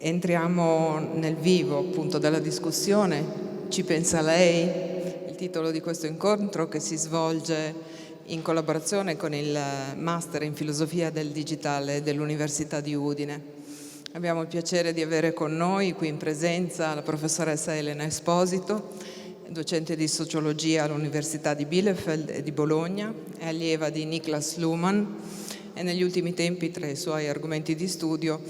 Entriamo nel vivo appunto della discussione. Ci pensa lei? Il titolo di questo incontro, che si svolge in collaborazione con il Master in Filosofia del Digitale dell'Università di Udine. Abbiamo il piacere di avere con noi qui in presenza la professoressa Elena Esposito, docente di sociologia all'Università di Bielefeld e di Bologna, è allieva di Niklas Luhmann e negli ultimi tempi, tra i suoi argomenti di studio,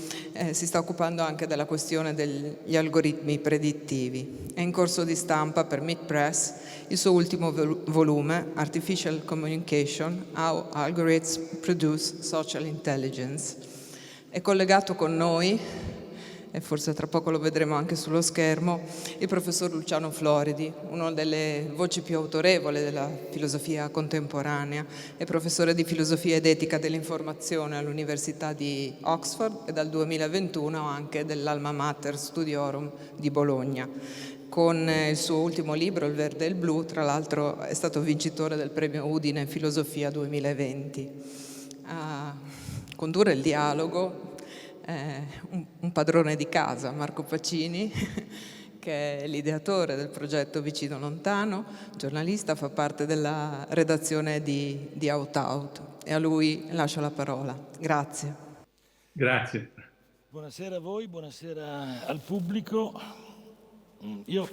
si sta occupando anche della questione degli algoritmi predittivi. È in corso di stampa per Meet Press il suo ultimo volume, Artificial Communication: How Algorithms Produce Social Intelligence. È collegato con noi, e forse tra poco lo vedremo anche sullo schermo, il professor Luciano Floridi, una delle voci più autorevoli della filosofia contemporanea, è professore di filosofia ed etica dell'informazione all'Università di Oxford e dal 2021 anche dell'Alma Mater Studiorum di Bologna. Con il suo ultimo libro, Il Verde e il Blu, tra l'altro è stato vincitore del premio Udine Filosofia 2020. A condurre il dialogo un padrone di casa, Marco Pacini, che è l'ideatore del progetto Vicino Lontano, giornalista, fa parte della redazione di OutOut, e a lui lascio la parola. Grazie. Grazie. Buonasera a voi, buonasera al pubblico. Io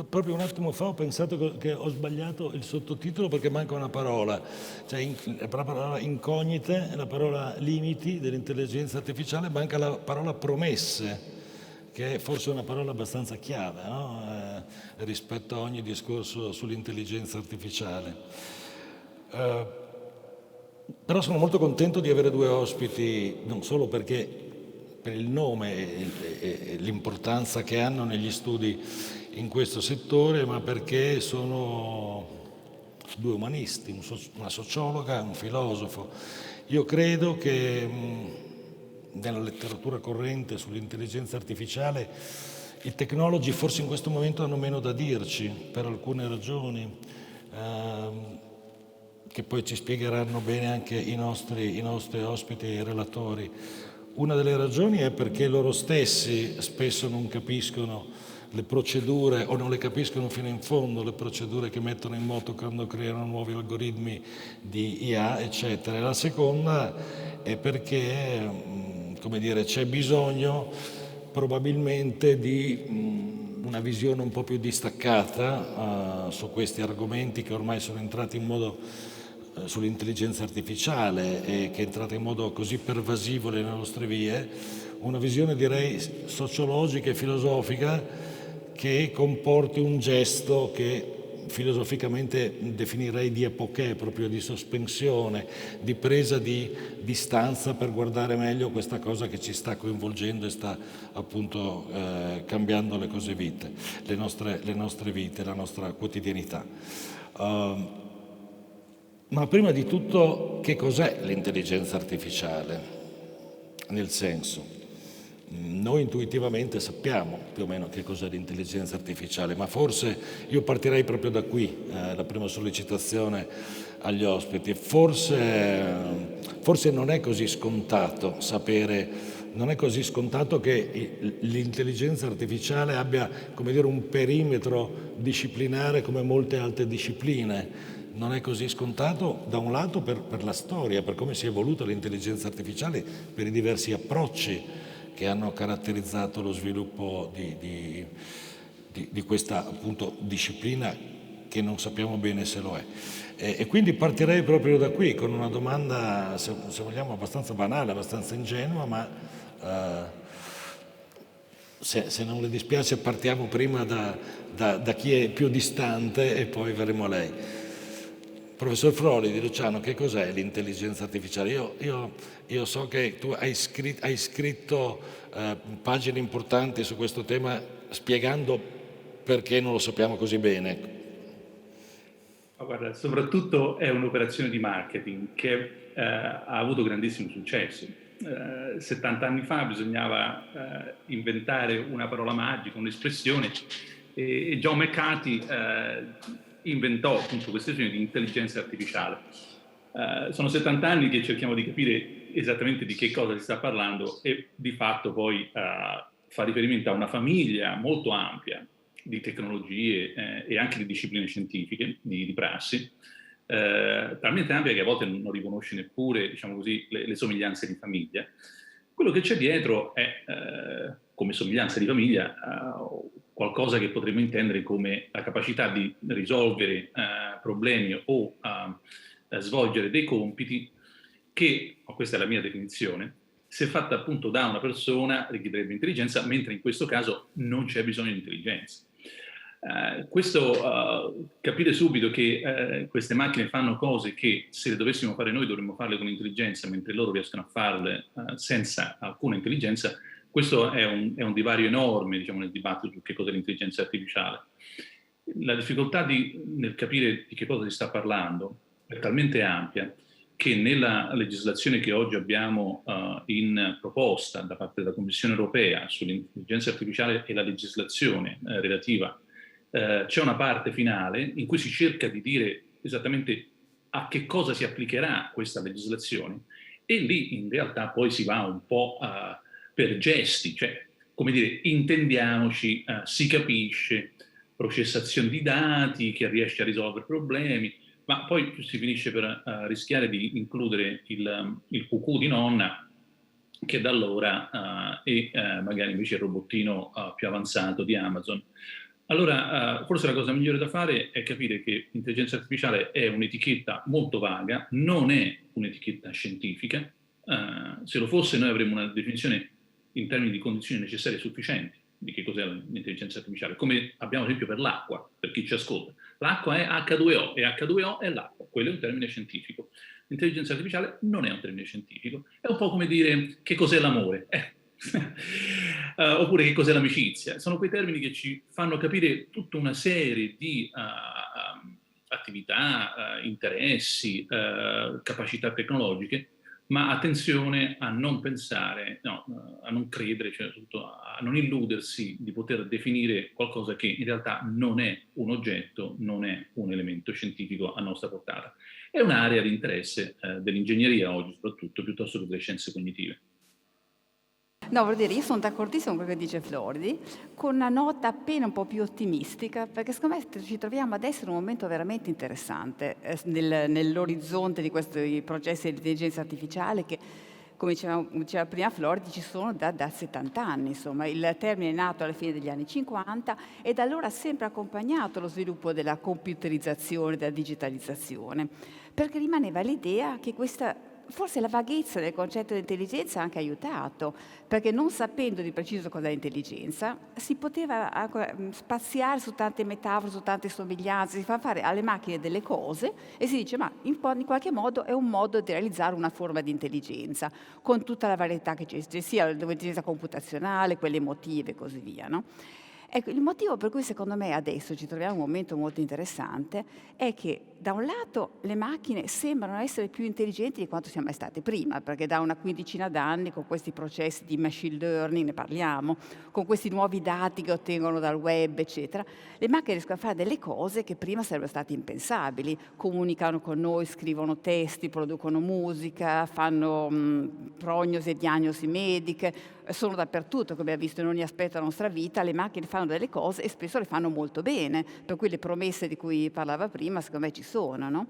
proprio un attimo fa ho pensato che ho sbagliato il sottotitolo perché manca una parola, cioè la parola incognite, la parola limiti dell'intelligenza artificiale, manca la parola promesse, che è forse una parola abbastanza chiave, no? Rispetto a ogni discorso sull'intelligenza artificiale. Però sono molto contento di avere due ospiti, non solo perché per il nome e l'importanza che hanno negli studi in questo settore, ma perché sono due umanisti, una sociologa e un filosofo. Io credo che nella letteratura corrente sull'intelligenza artificiale i tecnologi forse in questo momento hanno meno da dirci per alcune ragioni, che poi ci spiegheranno bene anche i nostri ospiti e relatori. Una delle ragioni è perché loro stessi spesso non capiscono le procedure o non le capiscono fino in fondo, le procedure che mettono in moto quando creano nuovi algoritmi di IA, eccetera. E la seconda è perché, come dire, c'è bisogno probabilmente di una visione un po' più distaccata su questi argomenti che ormai sono entrati in modo sull'intelligenza artificiale e che è entrata in modo così pervasivo nelle nostre vie, una visione direi sociologica e filosofica che comporti un gesto che filosoficamente definirei di epoché, proprio di sospensione, di presa di distanza per guardare meglio questa cosa che ci sta coinvolgendo e sta appunto cambiando le nostre vite, la nostra quotidianità. Ma prima di tutto, che cos'è l'intelligenza artificiale? Nel senso, noi intuitivamente sappiamo più o meno che cos'è l'intelligenza artificiale, ma forse io partirei proprio da qui, la prima sollecitazione agli ospiti. Forse non è così scontato sapere, non è così scontato che l'intelligenza artificiale abbia, come dire, un perimetro disciplinare come molte altre discipline. Non è così scontato da un lato per la storia, per come si è evoluta l'intelligenza artificiale, per i diversi approcci che hanno caratterizzato lo sviluppo di questa appunto disciplina che non sappiamo bene se lo è. E quindi partirei proprio da qui con una domanda, se vogliamo, abbastanza banale, abbastanza ingenua, ma se non le dispiace partiamo prima da chi è più distante e poi verremo lei. Professor Floridi, Luciano, che cos'è l'intelligenza artificiale? Io so che tu hai scritto pagine importanti su questo tema spiegando perché non lo sappiamo così bene. Ma guarda, soprattutto è un'operazione di marketing che ha avuto grandissimo successo. 70 anni fa bisognava inventare una parola magica, un'espressione, e John McCarthy inventò appunto questa espressione di intelligenza artificiale. Sono 70 anni che cerchiamo di capire esattamente di che cosa si sta parlando e di fatto poi fa riferimento a una famiglia molto ampia di tecnologie e anche di discipline scientifiche, di prassi, talmente ampia che a volte non riconosce neppure, diciamo così, le somiglianze di famiglia. Quello che c'è dietro è, come somiglianza di famiglia, qualcosa che potremmo intendere come la capacità di risolvere problemi o svolgere dei compiti che, questa è la mia definizione, se fatta appunto da una persona richiederebbe intelligenza, mentre in questo caso non c'è bisogno di intelligenza. Capire subito che queste macchine fanno cose che se le dovessimo fare noi dovremmo farle con intelligenza, mentre loro riescono a farle senza alcuna intelligenza, questo è un divario enorme, diciamo, nel dibattito su che cos'è l'intelligenza artificiale. La difficoltà nel capire di che cosa si sta parlando è talmente ampia che nella legislazione che oggi abbiamo in proposta da parte della Commissione europea sull'intelligenza artificiale e la legislazione relativa, c'è una parte finale in cui si cerca di dire esattamente a che cosa si applicherà questa legislazione, e lì in realtà poi si va un po' per gesti, cioè come dire, intendiamoci, si capisce, processazione di dati che riesce a risolvere problemi, ma poi si finisce per rischiare di includere il cucù di nonna, che da allora è magari invece il robottino più avanzato di Amazon. Allora, forse la cosa migliore da fare è capire che l'intelligenza artificiale è un'etichetta molto vaga, non è un'etichetta scientifica. Se lo fosse, noi avremmo una definizione in termini di condizioni necessarie e sufficienti di che cos'è l'intelligenza artificiale, come abbiamo ad esempio per l'acqua, per chi ci ascolta. L'acqua è H2O e H2O è l'acqua, quello è un termine scientifico. L'intelligenza artificiale non è un termine scientifico, è un po' come dire che cos'è l'amore. Oppure che cos'è l'amicizia. Sono quei termini che ci fanno capire tutta una serie di attività, interessi, capacità tecnologiche, ma attenzione a non pensare, a non credere, cioè a non illudersi di poter definire qualcosa che in realtà non è un oggetto, non è un elemento scientifico a nostra portata. È un'area di interesse dell'ingegneria oggi, soprattutto, piuttosto che delle scienze cognitive. No, vuol dire, io sono d'accordissimo con quello che dice Floridi, con una nota appena un po' più ottimistica, perché secondo me ci troviamo adesso in un momento veramente interessante nell'orizzonte di questi processi di intelligenza artificiale che, come diceva prima Floridi, ci sono da 70 anni. Insomma, il termine è nato alla fine degli anni 50 e da allora ha sempre accompagnato lo sviluppo della computerizzazione, della digitalizzazione, perché rimaneva l'idea che forse la vaghezza del concetto di intelligenza ha anche aiutato, perché non sapendo di preciso cosa è intelligenza, si poteva spaziare su tante metafore, su tante somiglianze, si fa fare alle macchine delle cose e si dice ma in qualche modo è un modo di realizzare una forma di intelligenza, con tutta la varietà che c'è, sia l'intelligenza computazionale, quelle emotive e così via, no? Ecco, il motivo per cui secondo me adesso ci troviamo in un momento molto interessante è che da un lato le macchine sembrano essere più intelligenti di quanto siamo mai state prima, perché da una quindicina d'anni con questi processi di machine learning, ne parliamo, con questi nuovi dati che ottengono dal web, eccetera, le macchine riescono a fare delle cose che prima sarebbero state impensabili, comunicano con noi, scrivono testi, producono musica, fanno prognosi e diagnosi mediche, sono dappertutto, come abbiamo visto in ogni aspetto della nostra vita, le macchine fanno delle cose e spesso le fanno molto bene, per cui le promesse di cui parlava prima secondo me ci sono, no?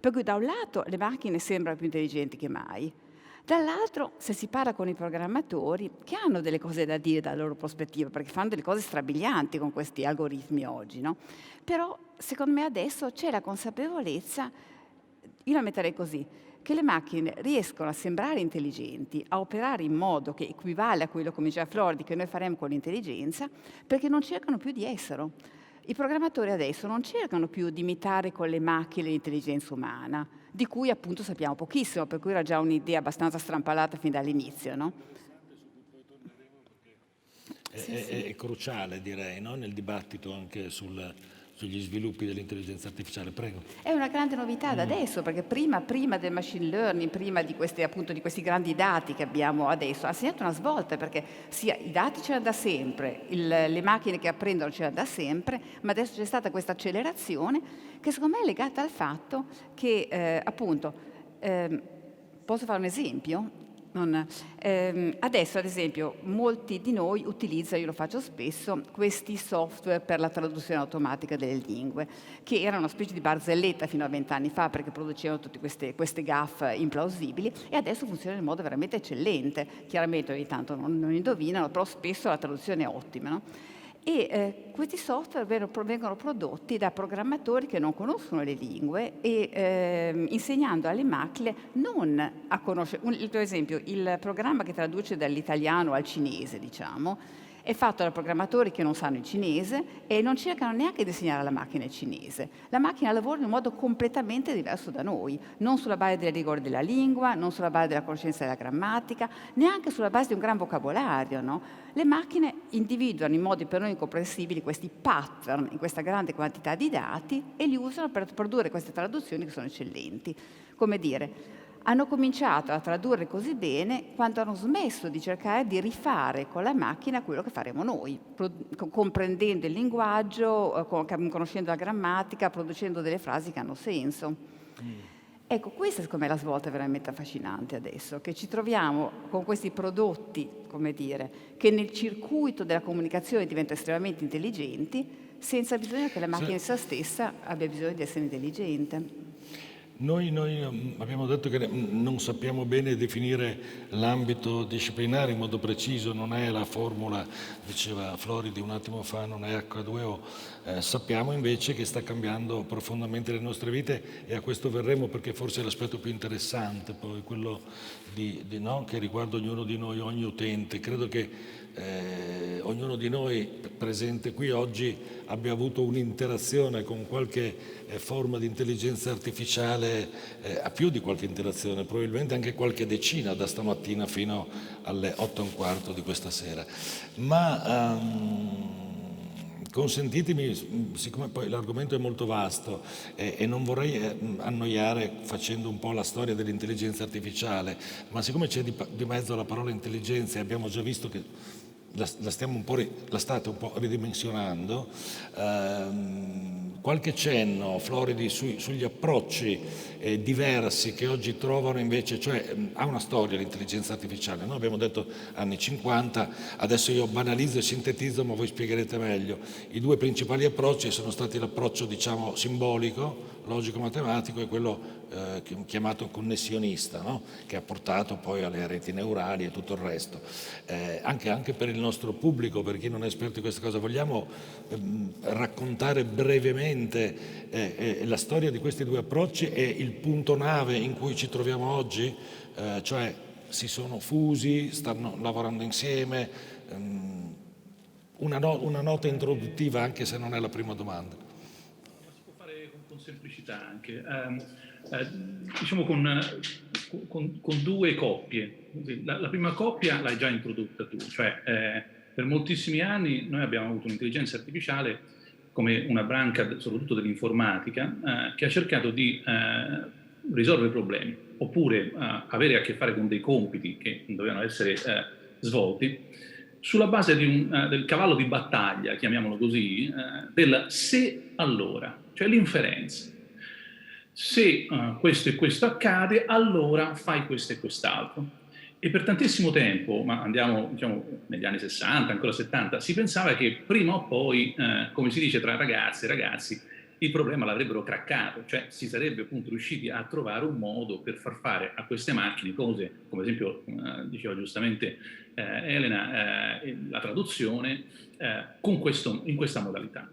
Per cui da un lato le macchine sembrano più intelligenti che mai, dall'altro se si parla con i programmatori che hanno delle cose da dire dalla loro prospettiva, perché fanno delle cose strabilianti con questi algoritmi oggi, no? Però secondo me adesso c'è la consapevolezza, io la metterei così, che le macchine riescono a sembrare intelligenti, a operare in modo che equivale a quello, come diceva Floridi, che noi faremo con l'intelligenza, perché non cercano più di esserlo. I programmatori adesso non cercano più di imitare con le macchine l'intelligenza umana, di cui appunto sappiamo pochissimo, per cui era già un'idea abbastanza strampalata fin dall'inizio, no? È cruciale, direi, no? Nel dibattito anche sugli sviluppi dell'intelligenza artificiale. Prego. È una grande novità da adesso, perché prima del machine learning, prima di questi grandi dati che abbiamo adesso, ha segnato una svolta, perché i dati c'erano da sempre, le macchine che apprendono c'erano da sempre, ma adesso c'è stata questa accelerazione che secondo me è legata al fatto che, posso fare un esempio? Adesso, ad esempio, molti di noi utilizzano, io lo faccio spesso, questi software per la traduzione automatica delle lingue, che erano una specie di barzelletta fino a 20 anni fa, perché producevano tutte queste gaffe implausibili, e adesso funzionano in modo veramente eccellente. Chiaramente ogni tanto non indovinano, però spesso la traduzione è ottima, no? E questi software vengono prodotti da programmatori che non conoscono le lingue e insegnando alle macchine non a conoscere. Per esempio, il programma che traduce dall'italiano al cinese, diciamo, è fatto da programmatori che non sanno il cinese e non cercano neanche di insegnare alla macchina il cinese. La macchina lavora in un modo completamente diverso da noi, non sulla base delle rigore della lingua, non sulla base della conoscenza della grammatica, neanche sulla base di un gran vocabolario, no? Le macchine individuano in modi per noi incomprensibili questi pattern in questa grande quantità di dati e li usano per produrre queste traduzioni che sono eccellenti. Come dire, hanno cominciato a tradurre così bene quando hanno smesso di cercare di rifare con la macchina quello che faremo noi, comprendendo il linguaggio, conoscendo la grammatica, producendo delle frasi che hanno senso. Ecco, questa secondo me è la svolta veramente affascinante adesso, che ci troviamo con questi prodotti, come dire, che nel circuito della comunicazione diventano estremamente intelligenti, senza bisogno che la macchina in sé stessa abbia bisogno di essere intelligente. Noi abbiamo detto che non sappiamo bene definire l'ambito disciplinare in modo preciso, non è la formula, diceva Floridi un attimo fa, non è H2O. Sappiamo invece che sta cambiando profondamente le nostre vite e a questo verremo perché forse è l'aspetto più interessante, poi quello no, che riguarda ognuno di noi, ogni utente. Credo che ognuno di noi presente qui oggi abbia avuto un'interazione con qualche forma di intelligenza artificiale, a più di qualche interazione, probabilmente anche qualche decina da stamattina fino alle 8:15 di questa sera. Ma consentitemi, siccome poi l'argomento è molto vasto e non vorrei annoiare facendo un po' la storia dell'intelligenza artificiale, ma siccome c'è di mezzo la parola intelligenza e abbiamo già visto che la state un po' ridimensionando, qualche cenno, Floridi, sugli approcci diversi che oggi trovano invece, cioè ha una storia l'intelligenza artificiale, noi abbiamo detto anni 50, adesso io banalizzo e sintetizzo ma voi spiegherete meglio. I due principali approcci sono stati l'approccio diciamo simbolico, logico-matematico e quello chiamato connessionista, no? Che ha portato poi alle reti neurali e tutto il resto. Anche per il nostro pubblico, per chi non è esperto di questa cosa, vogliamo raccontare brevemente la storia di questi due approcci e il punto nave in cui ci troviamo oggi, cioè si sono fusi, stanno lavorando insieme. Una nota introduttiva, anche se non è la prima domanda. Si può fare con semplicità anche. Diciamo con due coppie. La prima coppia l'hai già introdotta tu, cioè per moltissimi anni noi abbiamo avuto un'intelligenza artificiale come una branca soprattutto dell'informatica che ha cercato di risolvere problemi oppure avere a che fare con dei compiti che dovevano essere svolti sulla base del cavallo di battaglia, chiamiamolo così, del se allora, cioè l'inferenza. Se questo e questo accade, allora fai questo e quest'altro. E per tantissimo tempo, ma andiamo diciamo, negli anni 60, ancora 70, si pensava che prima o poi, come si dice tra ragazze e ragazzi, il problema l'avrebbero craccato, cioè si sarebbe appunto riusciti a trovare un modo per far fare a queste macchine cose, come ad esempio diceva giustamente Elena, la traduzione in questa modalità.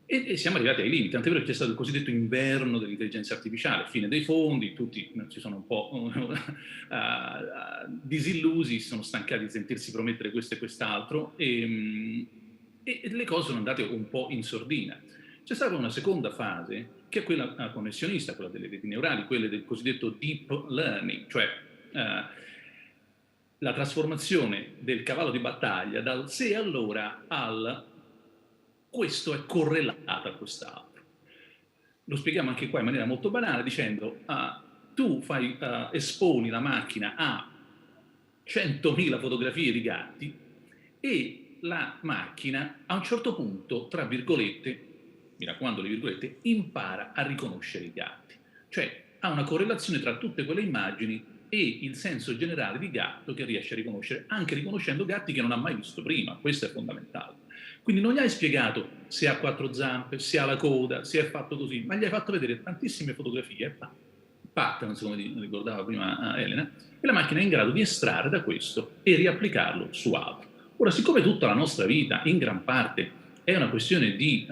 E siamo arrivati ai limiti, tant'è vero che c'è stato il cosiddetto inverno dell'intelligenza artificiale, fine dei fondi, tutti si sono un po' disillusi, si sono stancati di sentirsi promettere questo e quest'altro e le cose sono andate un po' in sordina. C'è stata una seconda fase, che è quella connessionista, quella delle reti neurali, quelle del cosiddetto deep learning, cioè la trasformazione del cavallo di battaglia dal se allora al questo è correlato a quest'altro. Lo spieghiamo anche qua in maniera molto banale dicendo tu esponi la macchina a 100.000 fotografie di gatti e la macchina a un certo punto, tra virgolette, mi raccomando le virgolette, impara a riconoscere i gatti. Cioè ha una correlazione tra tutte quelle immagini e il senso generale di gatto che riesce a riconoscere, anche riconoscendo gatti che non ha mai visto prima. Questo è fondamentale. Quindi non gli hai spiegato se ha 4 zampe, se ha la coda, se è fatto così, ma gli hai fatto vedere tantissime fotografie, patterns, come ricordava prima Elena, e la macchina è in grado di estrarre da questo e riapplicarlo su altro. Ora, siccome tutta la nostra vita, in gran parte, è una questione di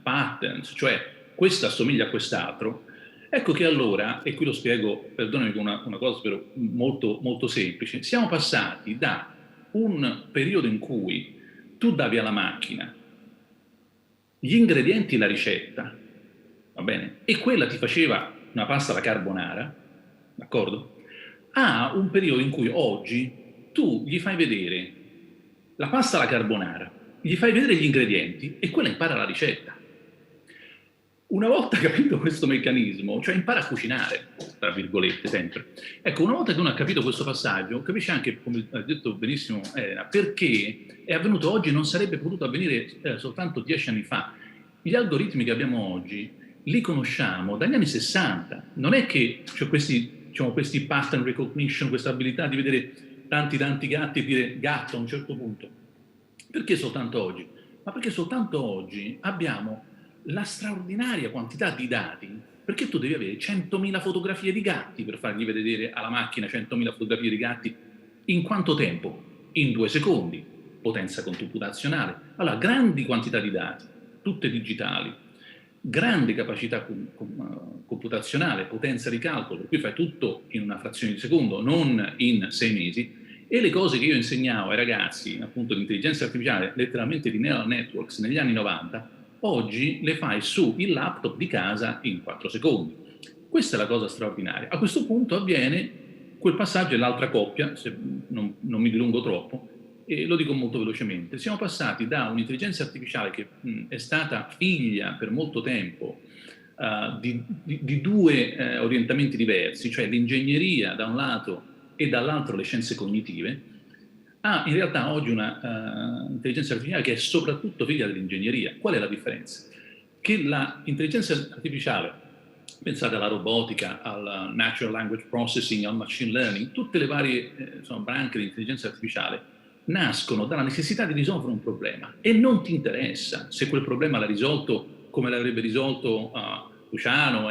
patterns, cioè questo assomiglia a quest'altro, ecco che allora, e qui lo spiego, perdonami, con una cosa però molto, molto semplice, siamo passati da un periodo in cui tu davi alla macchina gli ingredienti e la ricetta, va bene? E quella ti faceva una pasta alla carbonara, d'accordo? A un periodo in cui oggi tu gli fai vedere la pasta alla carbonara, gli fai vedere gli ingredienti e quella impara la ricetta. Una volta capito questo meccanismo, cioè impara a cucinare, tra virgolette, sempre. Ecco, una volta che uno ha capito questo passaggio, capisce anche, come ha detto benissimo Elena, perché è avvenuto oggi, non sarebbe potuto avvenire soltanto 10 anni fa. Gli algoritmi che abbiamo oggi li conosciamo dagli anni 60. Non è che c'è questi pattern recognition, questa abilità di vedere tanti gatti e dire gatto a un certo punto. Perché soltanto oggi? Ma perché soltanto oggi abbiamo la straordinaria quantità di dati, perché tu devi avere 100.000 fotografie di gatti per fargli vedere alla macchina 100.000 fotografie di gatti. In quanto tempo? In 2 secondi. Potenza computazionale. Allora, grandi quantità di dati, tutte digitali, grande capacità computazionale, potenza di calcolo, per cui fai tutto in una frazione di secondo, non in 6 mesi, e le cose che io insegnavo ai ragazzi, appunto, di intelligenza artificiale, letteralmente di neural networks, negli anni 90, oggi le fai su il laptop di casa in 4 secondi. Questa è la cosa straordinaria. A questo punto avviene quel passaggio e l'altra coppia, se non mi dilungo troppo, e lo dico molto velocemente. Siamo passati da un'intelligenza artificiale che è stata figlia per molto tempo di 2 orientamenti diversi, cioè l'ingegneria da un lato e dall'altro le scienze cognitive, in realtà oggi una intelligenza artificiale che è soprattutto figlia dell'ingegneria. Qual è la differenza? Che l'intelligenza artificiale, pensate alla robotica, al natural language processing, al machine learning, tutte le varie branche di intelligenza artificiale nascono dalla necessità di risolvere un problema e non ti interessa se quel problema l'ha risolto come l'avrebbe risolto Luciano,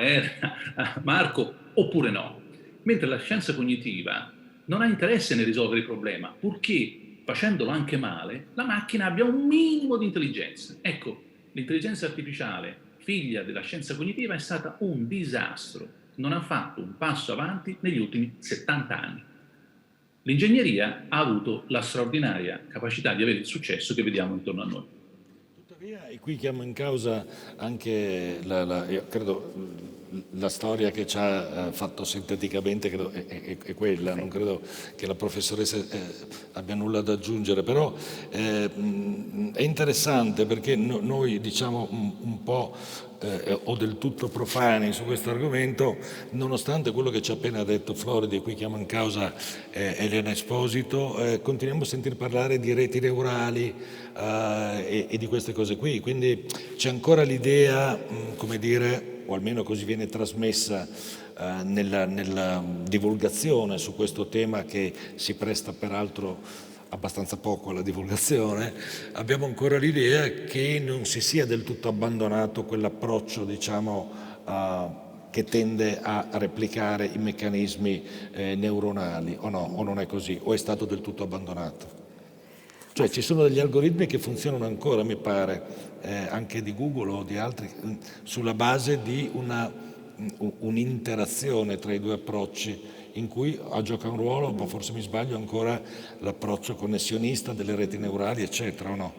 Marco, oppure no. Mentre la scienza cognitiva non ha interesse nel risolvere il problema, purché, facendolo anche male, la macchina abbia un minimo di intelligenza. Ecco, l'intelligenza artificiale, figlia della scienza cognitiva, è stata un disastro. Non ha fatto un passo avanti negli ultimi 70 anni. L'ingegneria ha avuto la straordinaria capacità di avere il successo che vediamo intorno a noi. Tuttavia, e qui chiamo in causa anche io credo la storia che ci ha fatto sinteticamente credo, è quella, non credo che la professoressa abbia nulla da aggiungere, però è interessante perché noi diciamo un po' o del tutto profani su questo argomento, nonostante quello che ci ha appena detto Floridi, qui chiamo in causa Elena Esposito, continuiamo a sentir parlare di reti neurali e di queste cose qui, quindi c'è ancora l'idea, come dire, o almeno così viene trasmessa nella divulgazione su questo tema che si presta peraltro abbastanza poco alla divulgazione, abbiamo ancora l'idea che non si sia del tutto abbandonato quell'approccio, diciamo, che tende a replicare i meccanismi neuronali, o no? O non è così? O è stato del tutto abbandonato? Cioè ci sono degli algoritmi che funzionano ancora, mi pare, anche di Google o di altri, sulla base di un'interazione tra i 2 approcci, in cui gioca un ruolo, ma forse mi sbaglio, ancora l'approccio connessionista delle reti neurali, eccetera, o no?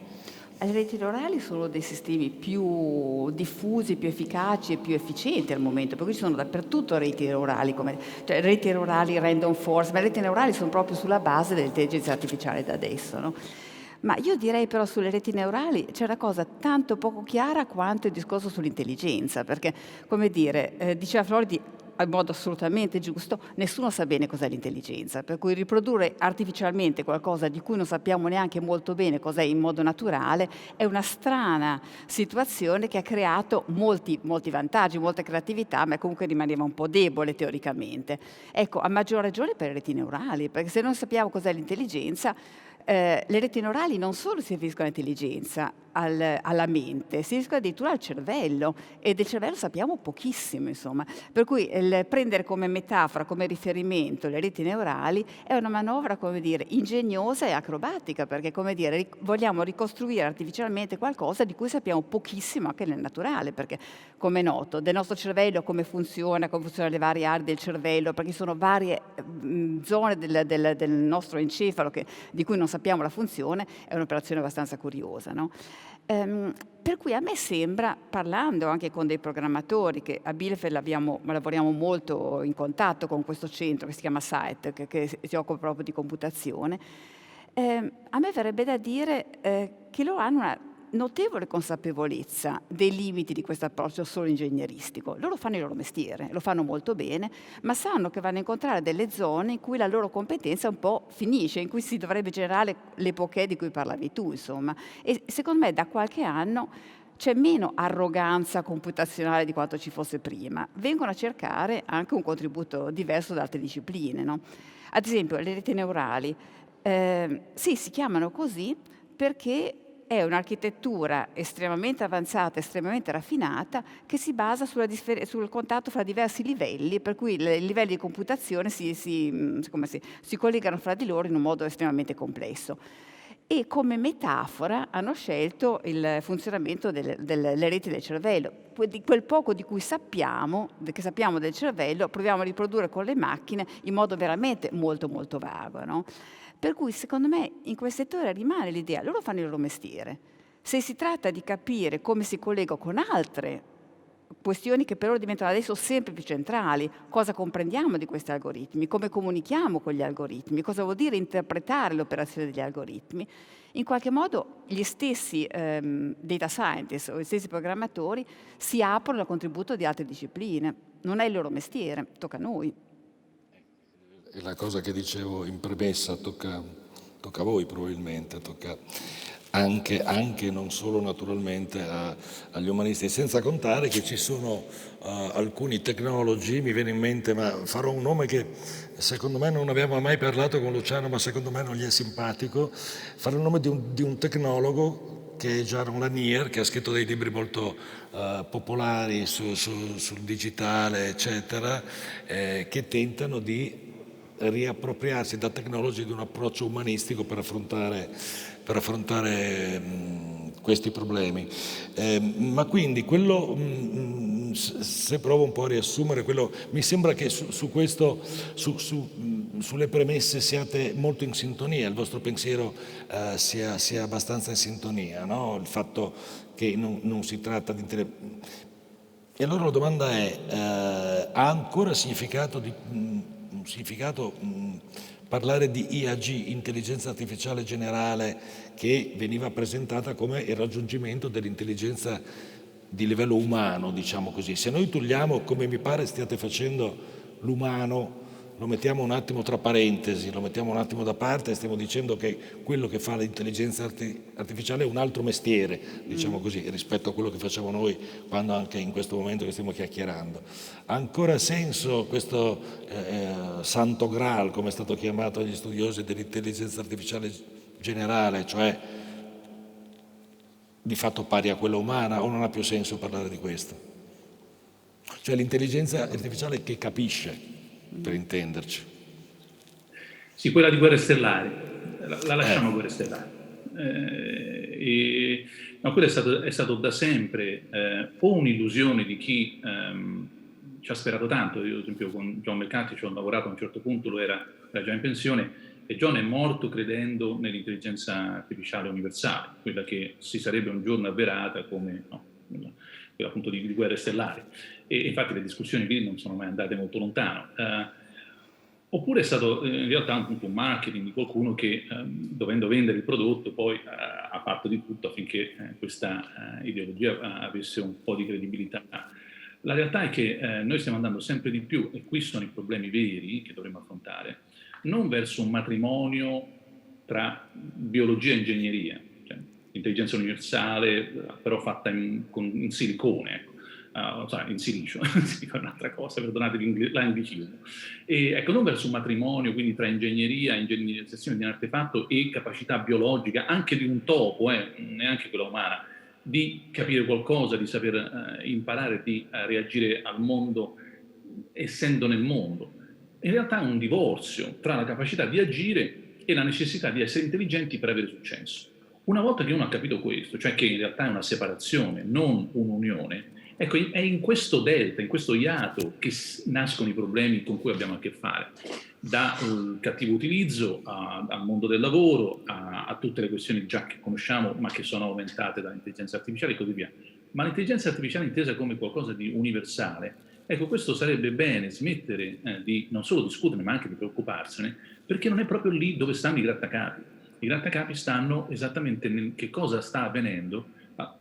Le reti neurali sono dei sistemi più diffusi, più efficaci e più efficienti al momento, per cui ci sono dappertutto reti neurali, cioè reti neurali random forest, ma le reti neurali sono proprio sulla base dell'intelligenza artificiale da adesso, no? Ma io direi però sulle reti neurali c'è una cosa tanto poco chiara quanto il discorso sull'intelligenza, perché, come dire, diceva Floridi, in modo assolutamente giusto, nessuno sa bene cos'è l'intelligenza, per cui riprodurre artificialmente qualcosa di cui non sappiamo neanche molto bene cos'è in modo naturale è una strana situazione che ha creato molti vantaggi, molta creatività, ma comunque rimaneva un po' debole teoricamente. Ecco, a maggior ragione per le reti neurali, perché se non sappiamo cos'è l'intelligenza, le reti neurali non solo si riferiscono all'intelligenza, alla mente, si riferiscono addirittura al cervello, e del cervello sappiamo pochissimo, insomma. Per cui il prendere come metafora, come riferimento le reti neurali è una manovra, come dire, ingegnosa e acrobatica, perché, come dire, vogliamo ricostruire artificialmente qualcosa di cui sappiamo pochissimo anche nel naturale, perché, come è noto, del nostro cervello come funzionano le varie aree del cervello, perché sono varie zone del nostro encefalo di cui non sappiamo la funzione, è un'operazione abbastanza curiosa, no? Per cui a me sembra, parlando anche con dei programmatori, che a Bielefeld lavoriamo molto in contatto con questo centro che si chiama SITE, che si occupa proprio di computazione, a me verrebbe da dire che loro hanno una notevole consapevolezza dei limiti di questo approccio solo ingegneristico. Loro fanno il loro mestiere, lo fanno molto bene, ma sanno che vanno a incontrare delle zone in cui la loro competenza un po' finisce, in cui si dovrebbe generare l'epoché di cui parlavi tu, insomma. E secondo me da qualche anno c'è meno arroganza computazionale di quanto ci fosse prima. Vengono a cercare anche un contributo diverso da altre discipline, no? Ad esempio, le reti neurali, sì, si chiamano così perché è un'architettura estremamente avanzata, estremamente raffinata, che si basa sul contatto fra diversi livelli, per cui i livelli di computazione si collegano fra di loro in un modo estremamente complesso. E come metafora hanno scelto il funzionamento delle reti del cervello. Di quel poco di cui sappiamo, che sappiamo del cervello, proviamo a riprodurre con le macchine in modo veramente molto molto vago, no? Per cui secondo me in quel settore rimane l'idea, loro fanno il loro mestiere. Se si tratta di capire come si collega con altre questioni che per loro diventano adesso sempre più centrali, cosa comprendiamo di questi algoritmi, come comunichiamo con gli algoritmi, cosa vuol dire interpretare l'operazione degli algoritmi, in qualche modo gli stessi data scientist o gli stessi programmatori si aprono al contributo di altre discipline. Non è il loro mestiere, tocca a noi. E la cosa che dicevo in premessa tocca a voi probabilmente, tocca anche non solo naturalmente agli umanisti, senza contare che ci sono alcuni tecnologi, mi viene in mente, ma farò un nome che secondo me non abbiamo mai parlato con Luciano, ma secondo me non gli è simpatico, farò il nome di un tecnologo che è Jaron Lanier, che ha scritto dei libri molto popolari sul digitale, eccetera, che tentano di riappropriarsi da tecnologie di un approccio umanistico per affrontare questi problemi. Ma quindi quello, se provo un po' a riassumere, mi sembra che su questo, sulle premesse siate molto in sintonia, il vostro pensiero sia abbastanza in sintonia, no? Il fatto che non si tratta di... E allora la domanda è, ha ancora significato parlare di IAG, intelligenza artificiale generale, che veniva presentata come il raggiungimento dell'intelligenza di livello umano, diciamo così. Se noi togliamo, come mi pare stiate facendo, l'umano, lo mettiamo un attimo tra parentesi, lo mettiamo un attimo da parte e stiamo dicendo che quello che fa l'intelligenza artificiale è un altro mestiere, diciamo così, rispetto a quello che facciamo noi quando anche in questo momento che stiamo chiacchierando. Ha ancora senso questo santo graal, come è stato chiamato dagli studiosi dell'intelligenza artificiale generale, cioè di fatto pari a quella umana, o non ha più senso parlare di questo? Cioè l'intelligenza artificiale che capisce, per intenderci. Sì, quella di Guerre Stellari, la lasciamo a Guerre Stellari. No, quello è stato da sempre o un'illusione di chi ci ha sperato tanto. Io ad esempio con John McCarthy ci ho lavorato a un certo punto, lui era già in pensione, e John è morto credendo nell'intelligenza artificiale universale, quella che si sarebbe un giorno avverata come quella appunto di Guerre Stellari. E infatti le discussioni lì non sono mai andate molto lontano. Oppure è stato in realtà un marketing di qualcuno che, dovendo vendere il prodotto, poi ha fatto di tutto affinché questa ideologia avesse un po' di credibilità. La realtà è che noi stiamo andando sempre di più, e qui sono i problemi veri che dovremmo affrontare, non verso un matrimonio tra biologia e ingegneria, cioè intelligenza universale, però fatta in silicone, ecco. In silicio, si fa un'altra cosa, perdonate l'anglicismo. E ecco, non verso un matrimonio, quindi tra ingegneria, ingegnerizzazione di un artefatto e capacità biologica, anche di un topo, neanche quella umana, di capire qualcosa, di saper imparare, di reagire al mondo essendo nel mondo. In realtà è un divorzio tra la capacità di agire e la necessità di essere intelligenti per avere successo. Una volta che uno ha capito questo, cioè che in realtà è una separazione, non un'unione, ecco, è in questo delta, in questo iato che nascono i problemi con cui abbiamo a che fare, dal cattivo utilizzo al mondo del lavoro, a tutte le questioni già che conosciamo ma che sono aumentate dall'intelligenza artificiale e così via. Ma l'intelligenza artificiale intesa come qualcosa di universale, ecco, questo sarebbe bene smettere di non solo discuterne ma anche di preoccuparsene, perché non è proprio lì dove stanno i grattacapi. I grattacapi stanno esattamente nel che cosa sta avvenendo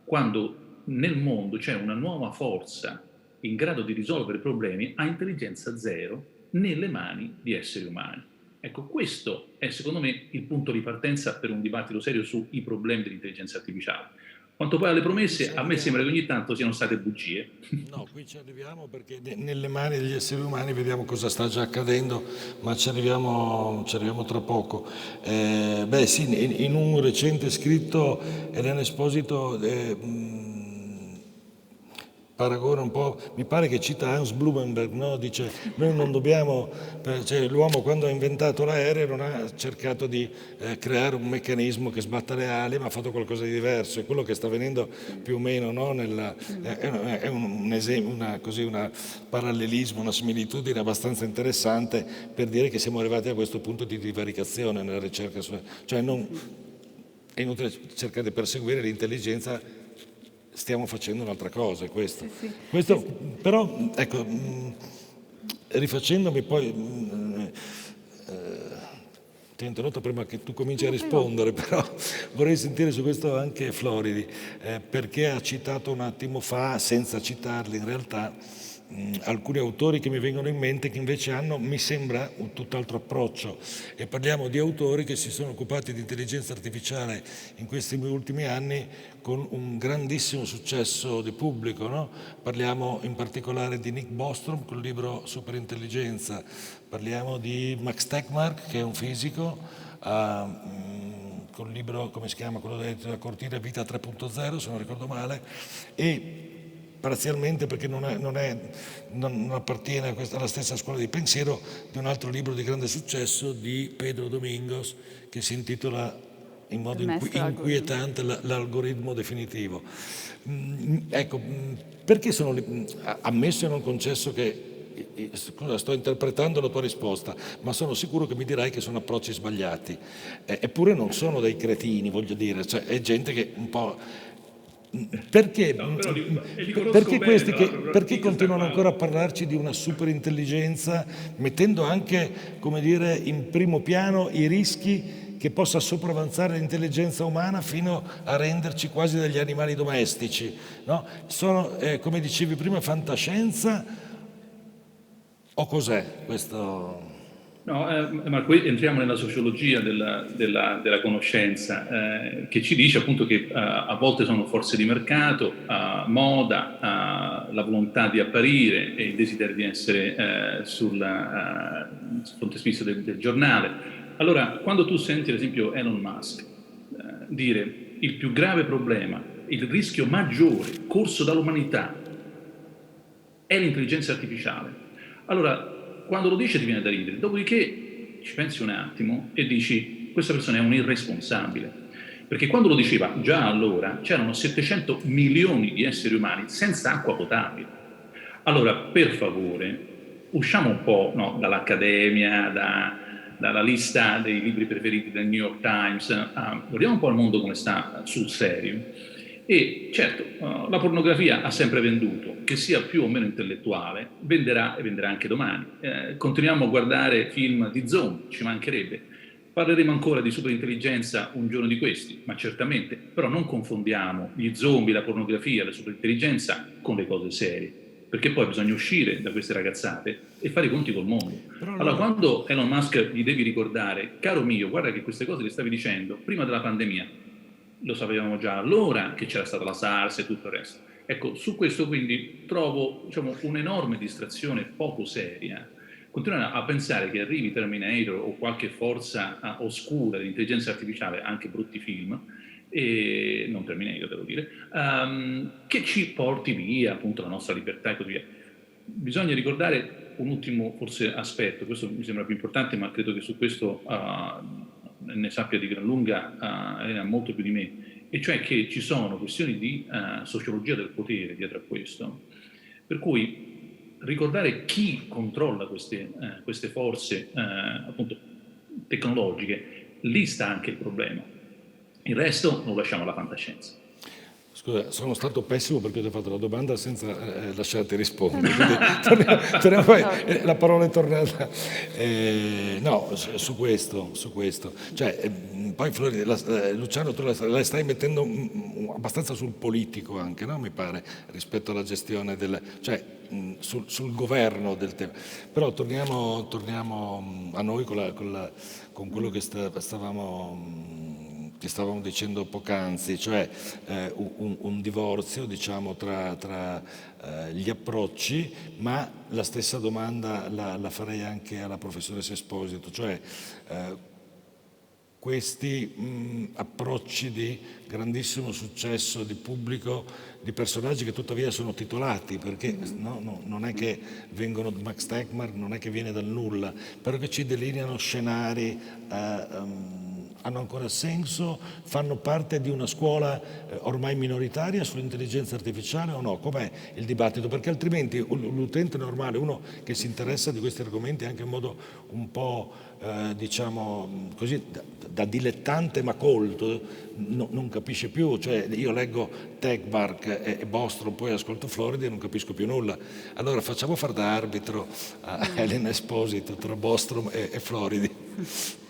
quando nel mondo c'è una nuova forza in grado di risolvere problemi a intelligenza zero nelle mani di esseri umani. Ecco, questo è secondo me il punto di partenza per un dibattito serio sui problemi dell'intelligenza artificiale. Quanto poi alle promesse, a me sembra che ogni tanto siano state bugie. No, qui ci arriviamo perché nelle mani degli esseri umani vediamo cosa sta già accadendo, ma ci arriviamo tra poco. Sì, in un recente scritto Elena Esposito paragona un po', mi pare che cita Hans Blumenberg, no? Dice, noi non dobbiamo, cioè, l'uomo quando ha inventato l'aereo non ha cercato di creare un meccanismo che sbatta le ali, ma ha fatto qualcosa di diverso, e quello che sta avvenendo più o meno, no? È un esempio, un parallelismo, una similitudine abbastanza interessante per dire che siamo arrivati a questo punto di divaricazione nella ricerca, cioè è inutile cercare di perseguire l'intelligenza. Stiamo facendo un'altra cosa, è questo. Questo però, ecco, rifacendomi poi, ti ho interrotto prima che tu cominci a rispondere, però vorrei sentire su questo anche Floridi, perché ha citato un attimo fa, senza citarli in realtà, alcuni autori che mi vengono in mente che invece hanno, mi sembra, un tutt'altro approccio, e parliamo di autori che si sono occupati di intelligenza artificiale in questi ultimi anni con un grandissimo successo di pubblico, no? Parliamo in particolare di Nick Bostrom col libro Superintelligenza, parliamo di Max Tegmark che è un fisico col libro, come si chiama, quello della cortina Vita 3.0 se non ricordo male, e parzialmente perché non appartiene alla stessa scuola di pensiero, di un altro libro di grande successo di Pedro Domingos che si intitola in modo inquietante l'algoritmo definitivo. Ecco, perché sono ammesso e non concesso che scusa, sto interpretando la tua risposta, ma sono sicuro che mi dirai che sono approcci sbagliati, eppure non sono dei cretini, voglio dire, cioè è gente che un po'. Perché, perché continuano ancora a parlarci di una superintelligenza, mettendo anche, come dire, in primo piano i rischi che possa sopravanzare l'intelligenza umana fino a renderci quasi degli animali domestici, no? Sono, come dicevi prima, fantascienza o cos'è questo? No, ma qui entriamo nella sociologia della conoscenza, che ci dice appunto che a volte sono forze di mercato, moda, la volontà di apparire e il desiderio di essere sul frontispicio del giornale. Allora, quando tu senti ad esempio Elon Musk dire il più grave problema, il rischio maggiore corso dall'umanità è l'intelligenza artificiale, allora quando lo dice ti viene da ridere, dopodiché ci pensi un attimo e dici questa persona è un irresponsabile, perché quando lo diceva già allora c'erano 700 milioni di esseri umani senza acqua potabile. Allora, per favore, usciamo un po', no, dall'accademia, dalla lista dei libri preferiti del New York Times, guardiamo un po' il mondo come sta sul serio. E certo, la pornografia ha sempre venduto, che sia più o meno intellettuale, venderà e venderà anche domani. Continuiamo a guardare film di zombie, ci mancherebbe. Parleremo ancora di superintelligenza un giorno di questi, ma certamente, però non confondiamo gli zombie, la pornografia, la superintelligenza con le cose serie. perché poi bisogna uscire da queste ragazzate e fare i conti col mondo. Però allora, quando Elon Musk gli devi ricordare, caro mio, guarda che queste cose le stavi dicendo prima della pandemia, lo sapevamo già allora che c'era stata la SARS e tutto il resto. Ecco, su questo quindi trovo, diciamo, un'enorme distrazione poco seria. Continuare a pensare che arrivi Terminator o qualche forza oscura di intelligenza artificiale, anche brutti film, e non Terminator devo dire, che ci porti via appunto la nostra libertà e così via. Bisogna ricordare un ultimo forse aspetto, questo mi sembra più importante, ma credo che su questo ne sappia di gran lunga Elena molto più di me, e cioè che ci sono questioni di sociologia del potere dietro a questo, per cui ricordare chi controlla queste forze appunto tecnologiche, lì sta anche il problema. Il resto lo lasciamo alla fantascienza. Scusa, sono stato pessimo perché ti ho fatto la domanda senza lasciarti rispondere. Torniamo poi, la parola è tornata. No, su questo. Cioè, poi Luciano, tu la stai mettendo abbastanza sul politico anche, no? Mi pare, rispetto alla gestione cioè sul governo del tema. Però torniamo a noi con quello che stavamo dicendo poc'anzi, cioè un divorzio, diciamo, tra gli approcci, ma la stessa domanda la farei anche alla professoressa Esposito, cioè questi approcci di grandissimo successo di pubblico, di personaggi che tuttavia sono titolati, perché non è che vengono, Max Tegmark non è che viene dal nulla, però che ci delineano scenari, hanno ancora senso, fanno parte di una scuola ormai minoritaria sull'intelligenza artificiale o no? Com'è il dibattito? Perché altrimenti l'utente normale, uno che si interessa di questi argomenti anche in modo un po' diciamo così da dilettante ma colto, non capisce più. Cioè io leggo Tegmark e Bostrom, poi ascolto Floridi e non capisco più nulla. Allora facciamo far da arbitro a Elena Esposito tra Bostrom e Floridi.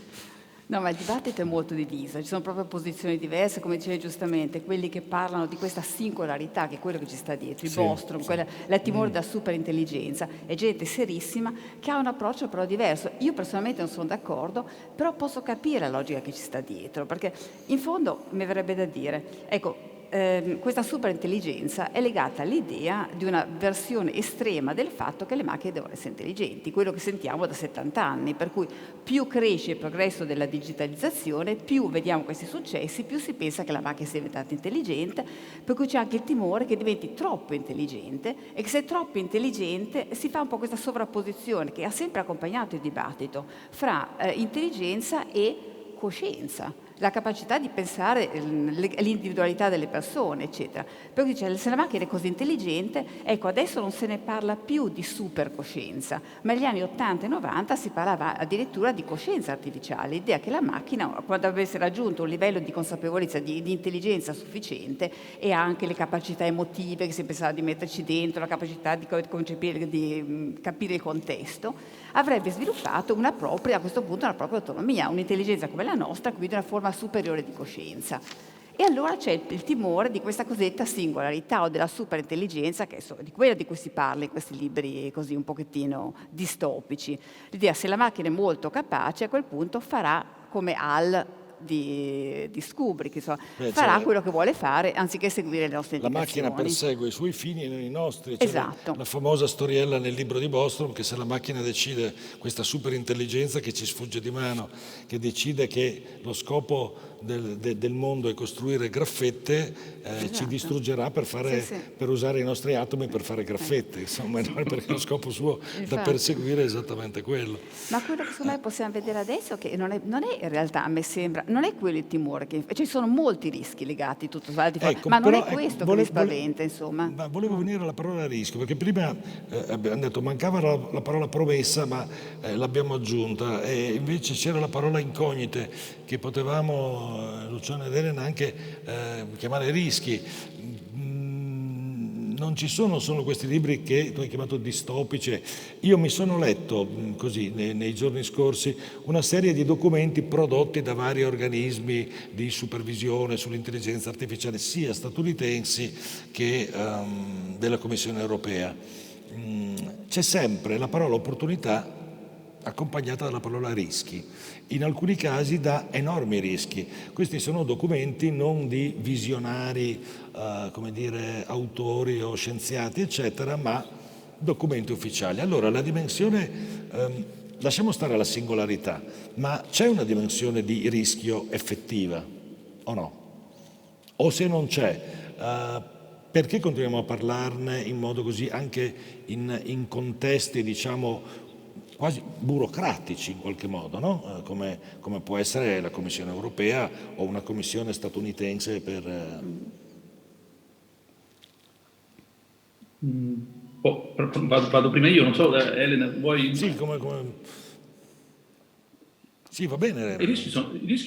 No, ma il dibattito è molto diviso, ci sono proprio posizioni diverse, come dicevi giustamente, quelli che parlano di questa singolarità, che è quello che ci sta dietro, il Bostrom, la timore da superintelligenza, è gente serissima che ha un approccio però diverso. Io personalmente non sono d'accordo, però posso capire la logica che ci sta dietro, perché in fondo mi verrebbe da dire, ecco, questa superintelligenza è legata all'idea di una versione estrema del fatto che le macchine devono essere intelligenti, quello che sentiamo da 70 anni, per cui più cresce il progresso della digitalizzazione, più vediamo questi successi, più si pensa che la macchina sia diventata intelligente, per cui c'è anche il timore che diventi troppo intelligente e che se è troppo intelligente si fa un po' questa sovrapposizione che ha sempre accompagnato il dibattito fra intelligenza e coscienza, la capacità di pensare l'individualità delle persone, eccetera. Per cui se la macchina è così intelligente, ecco, adesso non se ne parla più di supercoscienza, ma negli anni 80 e 90 si parlava addirittura di coscienza artificiale, l'idea che la macchina, quando avesse raggiunto un livello di consapevolezza, di intelligenza sufficiente, e ha anche le capacità emotive che si pensava di metterci dentro, la capacità di concepire, di capire il contesto, avrebbe sviluppato a questo punto una propria autonomia, un'intelligenza come la nostra, quindi una forma superiore di coscienza. E allora c'è il timore di questa cosiddetta singolarità o della superintelligenza, che è di quella di cui si parla in questi libri così un pochettino distopici. L'idea, se la macchina è molto capace, a quel punto farà come Hal di Kubrick, farà quello che vuole fare anziché seguire le nostre indicazioni. La macchina persegue i suoi fini e non i nostri. Esatto. La famosa storiella nel libro di Bostrom che se la macchina decide, questa superintelligenza che ci sfugge di mano, che decide che lo scopo del mondo è costruire graffette, esatto, ci distruggerà per usare i nostri atomi per fare graffette, insomma, perché lo scopo suo da perseguire è esattamente quello. Ma quello che secondo me possiamo vedere adesso è che non è in realtà, a me sembra, non è quello il timore, ci sono molti rischi legati tutto, ma non è questo che mi spaventa, insomma. Ma volevo venire alla parola rischio, perché prima abbiamo detto mancava la parola promessa, ma l'abbiamo aggiunta, e invece c'era la parola incognite, che potevamo, Luciano ed Elena, anche chiamare rischi. Non ci sono solo questi libri che tu hai chiamato distopici. Io mi sono letto così nei giorni scorsi una serie di documenti prodotti da vari organismi di supervisione sull'intelligenza artificiale, sia statunitensi che della Commissione europea. c'è sempre la parola opportunità accompagnata dalla parola rischi, in alcuni casi da enormi rischi. Questi sono documenti non di visionari, come dire, autori o scienziati, eccetera, ma documenti ufficiali. Allora la dimensione, lasciamo stare la singolarità, ma c'è una dimensione di rischio effettiva o no? O se non c'è, perché continuiamo a parlarne in modo così anche in contesti, diciamo, quasi burocratici in qualche modo, no? Come può essere la Commissione europea o una commissione statunitense per... Vado prima io, non so, Elena, vuoi... Sì, Sì, va bene. I rischi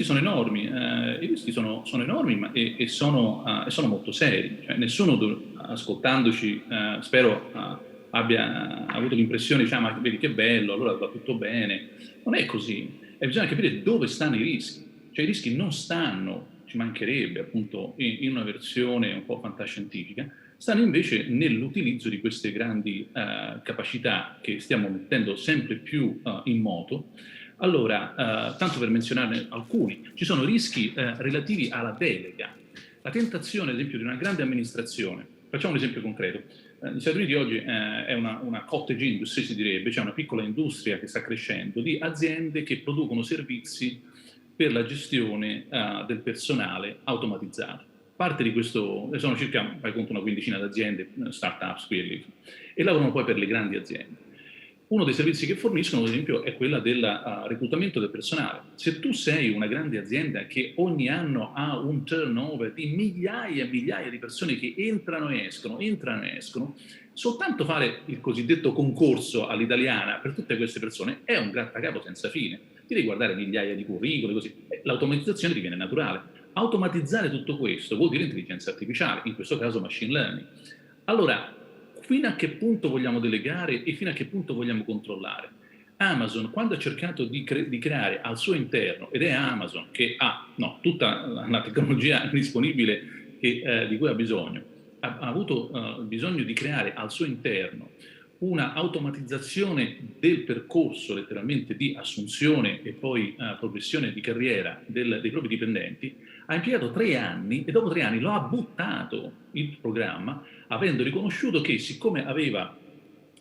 sono enormi, i rischi sono enormi e sono molto seri. Cioè, nessuno ascoltandoci, spero, abbia avuto l'impressione, diciamo, ma vedi che bello, allora va tutto bene. Non è così, e bisogna capire dove stanno i rischi. Cioè i rischi non stanno, ci mancherebbe appunto, in una versione un po' fantascientifica, stanno invece nell'utilizzo di queste grandi capacità che stiamo mettendo sempre più in moto. Allora, tanto per menzionarne alcuni, ci sono rischi relativi alla delega. La tentazione, ad esempio, di una grande amministrazione, facciamo un esempio concreto. Negli Stati Uniti oggi è una cottage industry, si direbbe, cioè una piccola industria che sta crescendo di aziende che producono servizi per la gestione del personale automatizzato. Parte di questo, sono circa, fai conto, una quindicina di aziende, start-ups, quelli, e lavorano poi per le grandi aziende. Uno dei servizi che forniscono, ad esempio, è quella del reclutamento del personale. Se tu sei una grande azienda che ogni anno ha un turnover di migliaia e migliaia di persone che entrano e escono, soltanto fare il cosiddetto concorso all'italiana per tutte queste persone è un grattacapo senza fine. Ti devi guardare migliaia di curricoli, così. L'automatizzazione diviene naturale. Automatizzare tutto questo vuol dire intelligenza artificiale, in questo caso machine learning. Allora, fino a che punto vogliamo delegare e fino a che punto vogliamo controllare? Amazon, quando ha cercato di creare al suo interno, ed è Amazon che ha tutta la tecnologia disponibile di cui ha bisogno, ha avuto bisogno di creare al suo interno una automatizzazione del percorso, letteralmente, di assunzione e poi progressione di carriera dei propri dipendenti, ha impiegato 3 anni e dopo 3 anni lo ha buttato il programma, avendo riconosciuto che, siccome aveva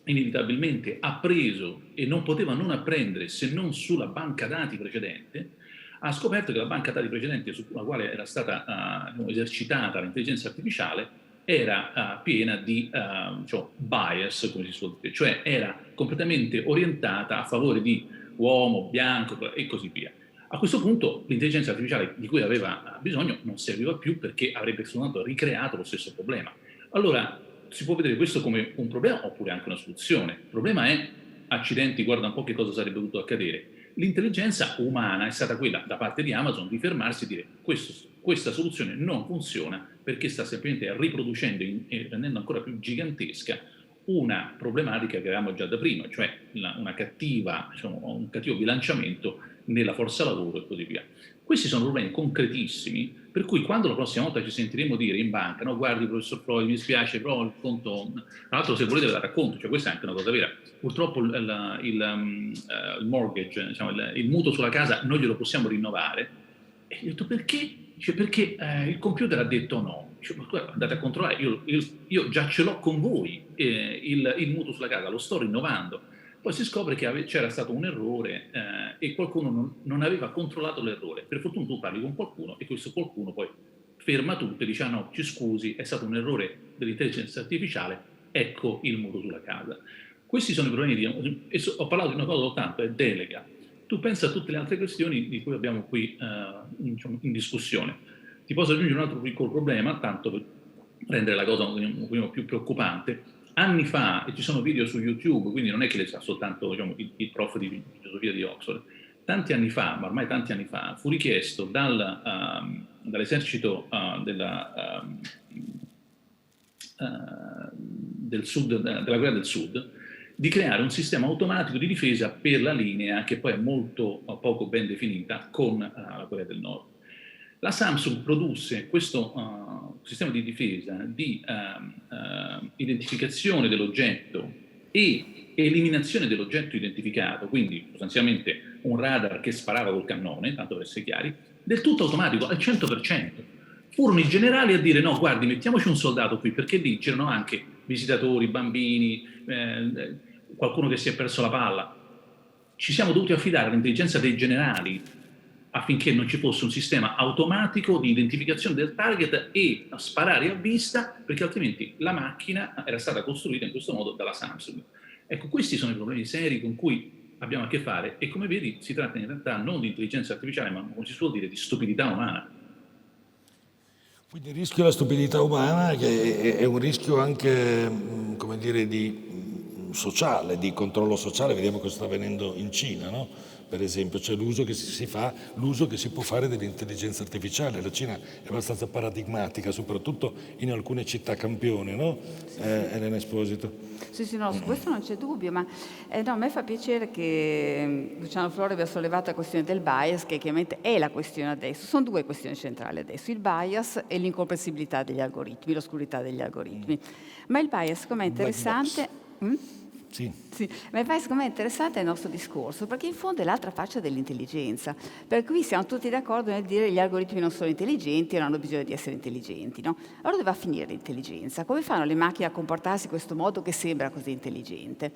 inevitabilmente appreso e non poteva non apprendere se non sulla banca dati precedente, ha scoperto che la banca dati precedente sulla quale era stata esercitata l'intelligenza artificiale era piena di bias, come si suol dire, cioè era completamente orientata a favore di uomo, bianco e così via. A questo punto l'intelligenza artificiale di cui aveva bisogno non serviva più perché avrebbe soltanto ricreato lo stesso problema. Allora si può vedere questo come un problema oppure anche una soluzione. Il problema è, accidenti, guarda un po' che cosa sarebbe dovuto accadere. L'intelligenza umana è stata quella da parte di Amazon di fermarsi e dire questa soluzione non funziona perché sta semplicemente riproducendo e rendendo ancora più gigantesca una problematica che avevamo già da prima, cioè un cattivo bilanciamento nella forza lavoro e così via. Questi sono problemi concretissimi, per cui quando la prossima volta ci sentiremo dire in banca, no, guardi professor Freud, mi spiace, però il conto, tra l'altro se volete ve la racconto, cioè questa è anche una cosa vera, purtroppo il mortgage, diciamo, il mutuo sulla casa non glielo possiamo rinnovare. E ho detto perché? Cioè, perché il computer ha detto no. Cioè, andate a controllare, io già ce l'ho con voi, il mutuo sulla casa, lo sto rinnovando. Poi si scopre che c'era stato un errore e qualcuno non aveva controllato l'errore. Per fortuna tu parli con qualcuno e questo qualcuno poi ferma tutto e dice no, ci scusi, è stato un errore dell'intelligenza artificiale, ecco il mutuo sulla casa. Questi sono i problemi ho parlato di una cosa soltanto, è delega. Tu pensa a tutte le altre questioni di cui abbiamo qui in discussione. Ti posso aggiungere un altro piccolo problema, tanto per rendere la cosa un po' più preoccupante. Anni fa, e ci sono video su YouTube, quindi non è che le sa soltanto il prof di filosofia di Oxford, tanti anni fa, ma ormai tanti anni fa, fu richiesto dall'esercito del sud, della Corea del Sud, di creare un sistema automatico di difesa per la linea, che poi è molto poco ben definita, con la Corea del Nord. La Samsung produsse questo sistema di difesa di identificazione dell'oggetto e eliminazione dell'oggetto identificato, quindi sostanzialmente un radar che sparava col cannone, tanto per essere chiari, del tutto automatico, al 100%. Furono i generali a dire no, guardi, mettiamoci un soldato qui, perché lì c'erano anche visitatori, bambini, qualcuno che si è perso la palla. Ci siamo dovuti affidare all'intelligenza dei generali affinché non ci fosse un sistema automatico di identificazione del target e sparare a vista, perché altrimenti la macchina era stata costruita in questo modo dalla Samsung. Ecco, questi sono i problemi seri con cui abbiamo a che fare e come vedi si tratta in realtà non di intelligenza artificiale, ma come si suol dire di stupidità umana. Quindi il rischio della stupidità umana che è un rischio anche, come dire, sociale, di controllo sociale, vediamo cosa sta avvenendo in Cina, no? Per esempio, cioè l'uso che si può fare dell'intelligenza artificiale. La Cina è abbastanza paradigmatica, soprattutto in alcune città campioni, no? Elena Esposito. Sì, no, su questo non c'è dubbio, ma no, a me fa piacere che Luciano Flori abbia sollevato la questione del bias, che chiaramente è la questione adesso. Sono due questioni centrali adesso, il bias e l'incomprensibilità degli algoritmi, l'oscurità degli algoritmi. Ma il bias, come è interessante... Sì. Sì, ma infatti secondo me è interessante il nostro discorso, perché in fondo è l'altra faccia dell'intelligenza, per cui siamo tutti d'accordo nel dire che gli algoritmi non sono intelligenti e non hanno bisogno di essere intelligenti, no? Allora dove va a finire l'intelligenza? Come fanno le macchine a comportarsi in questo modo che sembra così intelligente?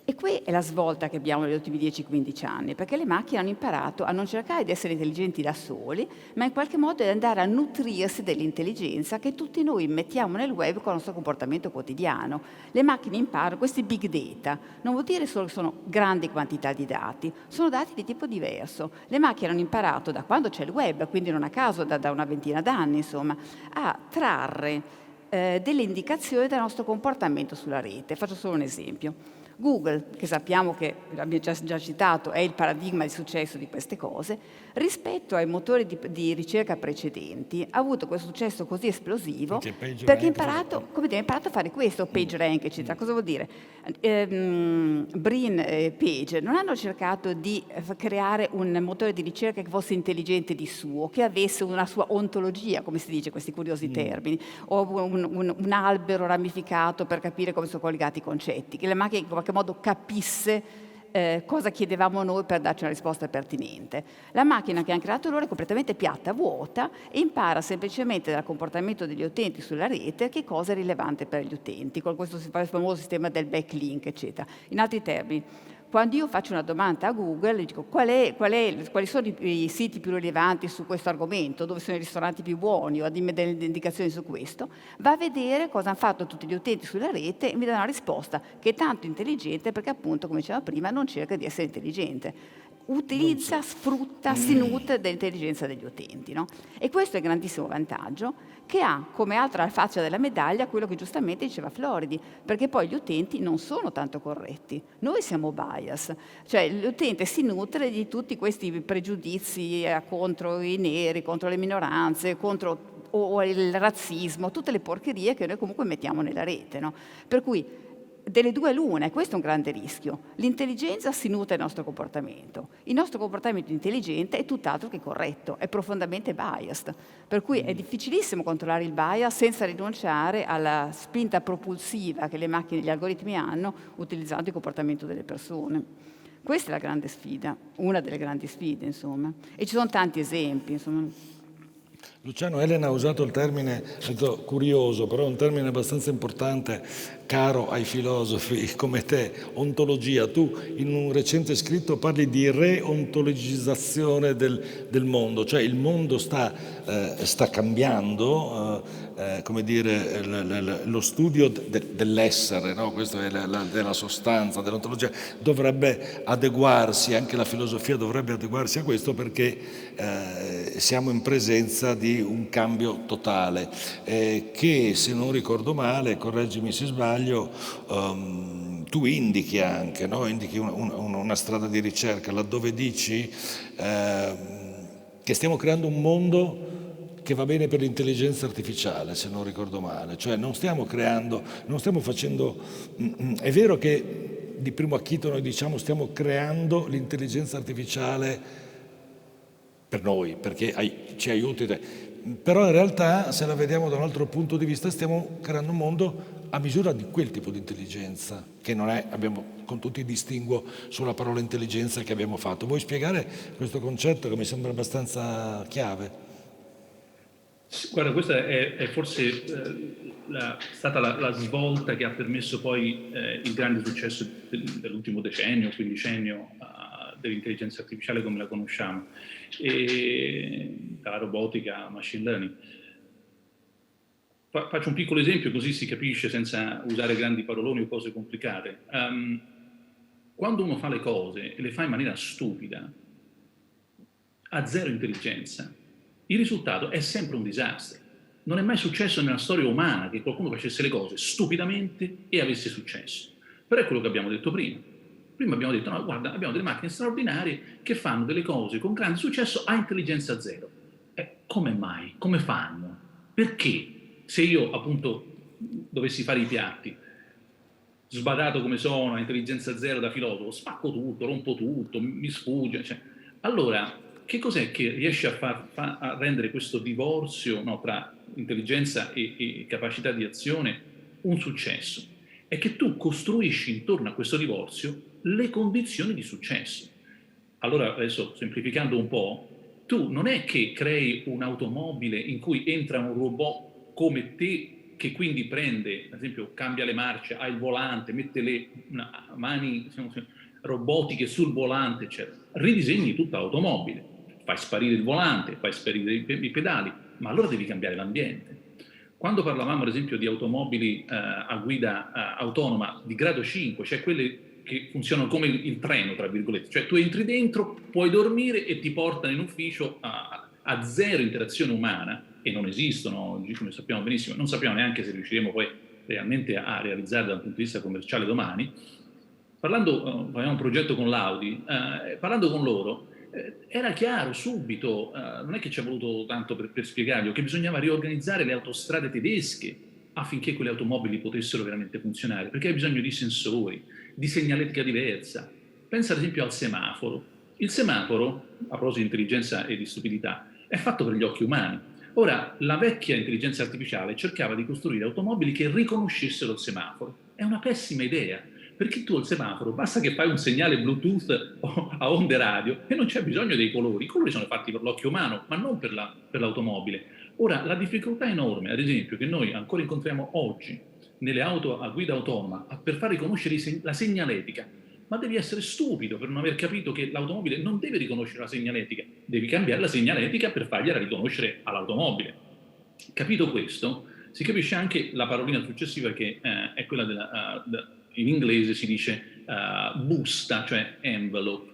E qui è la svolta che abbiamo negli ultimi 10-15 anni, perché le macchine hanno imparato a non cercare di essere intelligenti da soli, ma in qualche modo ad andare a nutrirsi dell'intelligenza che tutti noi mettiamo nel web con il nostro comportamento quotidiano. Le macchine imparano questi big data, non vuol dire solo che sono grandi quantità di dati, sono dati di tipo diverso. Le macchine hanno imparato da quando c'è il web, quindi non a caso da una ventina d'anni, insomma, a trarre delle indicazioni dal nostro comportamento sulla rete. Faccio solo un esempio. Google, che sappiamo che, l'abbiamo già citato, è il paradigma di successo di queste cose, rispetto ai motori di ricerca precedenti ha avuto questo successo così esplosivo perché ha imparato a fare questo, PageRank, eccetera. Cosa vuol dire? Brin e Page non hanno cercato di creare un motore di ricerca che fosse intelligente di suo, che avesse una sua ontologia, come si dice, questi curiosi termini, o un albero ramificato per capire come sono collegati i concetti, che la macchina in qualche modo capisse cosa chiedevamo noi per darci una risposta pertinente. La macchina che hanno creato loro è completamente piatta, vuota, e impara semplicemente dal comportamento degli utenti sulla rete che cosa è rilevante per gli utenti, con questo famoso sistema del backlink, eccetera. In altri termini, quando io faccio una domanda a Google, gli dico quali sono i siti più rilevanti su questo argomento, dove sono i ristoranti più buoni, o dimmi delle indicazioni su questo, va a vedere cosa hanno fatto tutti gli utenti sulla rete e mi dà una risposta che è tanto intelligente perché appunto, come diceva prima, non cerca di essere intelligente. Utilizza, sfrutta, si nutre dell'intelligenza degli utenti, no? E questo è il grandissimo vantaggio che ha come altra faccia della medaglia quello che giustamente diceva Floridi, perché poi gli utenti non sono tanto corretti, noi siamo bias, cioè l'utente si nutre di tutti questi pregiudizi contro i neri, contro le minoranze, contro o il razzismo, tutte le porcherie che noi comunque mettiamo nella rete, no? Per cui delle due l'una, e questo è un grande rischio. L'intelligenza si nutre del nostro comportamento. Il nostro comportamento intelligente è tutt'altro che corretto, è profondamente biased. Per cui è difficilissimo controllare il bias senza rinunciare alla spinta propulsiva che le macchine e gli algoritmi hanno utilizzando il comportamento delle persone. Questa è la grande sfida, una delle grandi sfide, insomma. E ci sono tanti esempi, insomma. Luciano, Elena ha usato il termine, detto curioso, però è un termine abbastanza importante, caro ai filosofi come te, ontologia. Tu in un recente scritto parli di reontologizzazione del mondo, cioè il mondo sta cambiando, come dire, lo studio dell'essere, no? Questo è della sostanza, dell'ontologia, dovrebbe adeguarsi, anche la filosofia dovrebbe adeguarsi a questo perché siamo in presenza di un cambio totale che, se non ricordo male, correggimi se sbaglio, tu indichi anche, no? Indichi una strada di ricerca laddove dici che stiamo creando un mondo che va bene per l'intelligenza artificiale, se non ricordo male, cioè non stiamo facendo, è vero che di primo acchito noi diciamo stiamo creando l'intelligenza artificiale per noi, perché ci aiuti, Però in realtà, se la vediamo da un altro punto di vista, stiamo creando un mondo a misura di quel tipo di intelligenza, che non è, abbiamo con tutti i distinguo sulla parola intelligenza che abbiamo fatto. Vuoi spiegare questo concetto che mi sembra abbastanza chiave? Guarda, questa è forse stata la svolta che ha permesso poi il grande successo dell'ultimo decennio, quindicennio, dell'intelligenza artificiale come la conosciamo, e dalla robotica al machine learning. Faccio un piccolo esempio così si capisce senza usare grandi paroloni o cose complicate. Quando uno fa le cose e le fa in maniera stupida, ha zero intelligenza, il risultato è sempre un disastro. Non è mai successo nella storia umana che qualcuno facesse le cose stupidamente e avesse successo. Però è quello che abbiamo detto prima. Prima abbiamo detto, no, guarda, abbiamo delle macchine straordinarie che fanno delle cose con grande successo a intelligenza zero. Come mai? Come fanno? Perché? Se io appunto dovessi fare i piatti, sbadato come sono, a intelligenza zero da filosofo, spacco tutto, rompo tutto, mi sfugge. Cioè. Allora, che cos'è che riesce a rendere questo divorzio, no, tra intelligenza e capacità di azione un successo? È che tu costruisci intorno a questo divorzio le condizioni di successo. Allora, adesso semplificando un po', tu non è che crei un'automobile in cui entra un robot come te, che quindi prende, ad esempio, cambia le marce, ha il volante, mette le mani robotiche sul volante, eccetera. Ridisegni tutta l'automobile, fai sparire il volante, fai sparire i pedali, ma allora devi cambiare l'ambiente. Quando parlavamo, ad esempio, di automobili a guida autonoma di grado 5, cioè quelle che funzionano come il treno, tra virgolette, cioè tu entri dentro, puoi dormire e ti portano in ufficio a zero interazione umana, e non esistono oggi, come sappiamo benissimo, non sappiamo neanche se riusciremo poi realmente a realizzare dal punto di vista commerciale domani. Abbiamo un progetto con l'Audi, parlando con loro, era chiaro subito, non è che ci è voluto tanto per spiegarglielo, che bisognava riorganizzare le autostrade tedesche affinché quelle automobili potessero veramente funzionare, perché hai bisogno di sensori, di segnaletica diversa. Pensa ad esempio al semaforo. Il semaforo, a proposito di intelligenza e di stupidità, è fatto per gli occhi umani. Ora, la vecchia intelligenza artificiale cercava di costruire automobili che riconoscessero il semaforo. È una pessima idea, perché tu al semaforo basta che fai un segnale Bluetooth o a onde radio e non c'è bisogno dei colori. I colori sono fatti per l'occhio umano, ma non per l'automobile. Ora, la difficoltà enorme, ad esempio, che noi ancora incontriamo oggi nelle auto a guida autonoma per far riconoscere la segnaletica, ma devi essere stupido per non aver capito che l'automobile non deve riconoscere la segnaletica, devi cambiare la segnaletica per fargliela riconoscere all'automobile. Capito questo, si capisce anche la parolina successiva che è quella in inglese si dice busta, cioè envelope,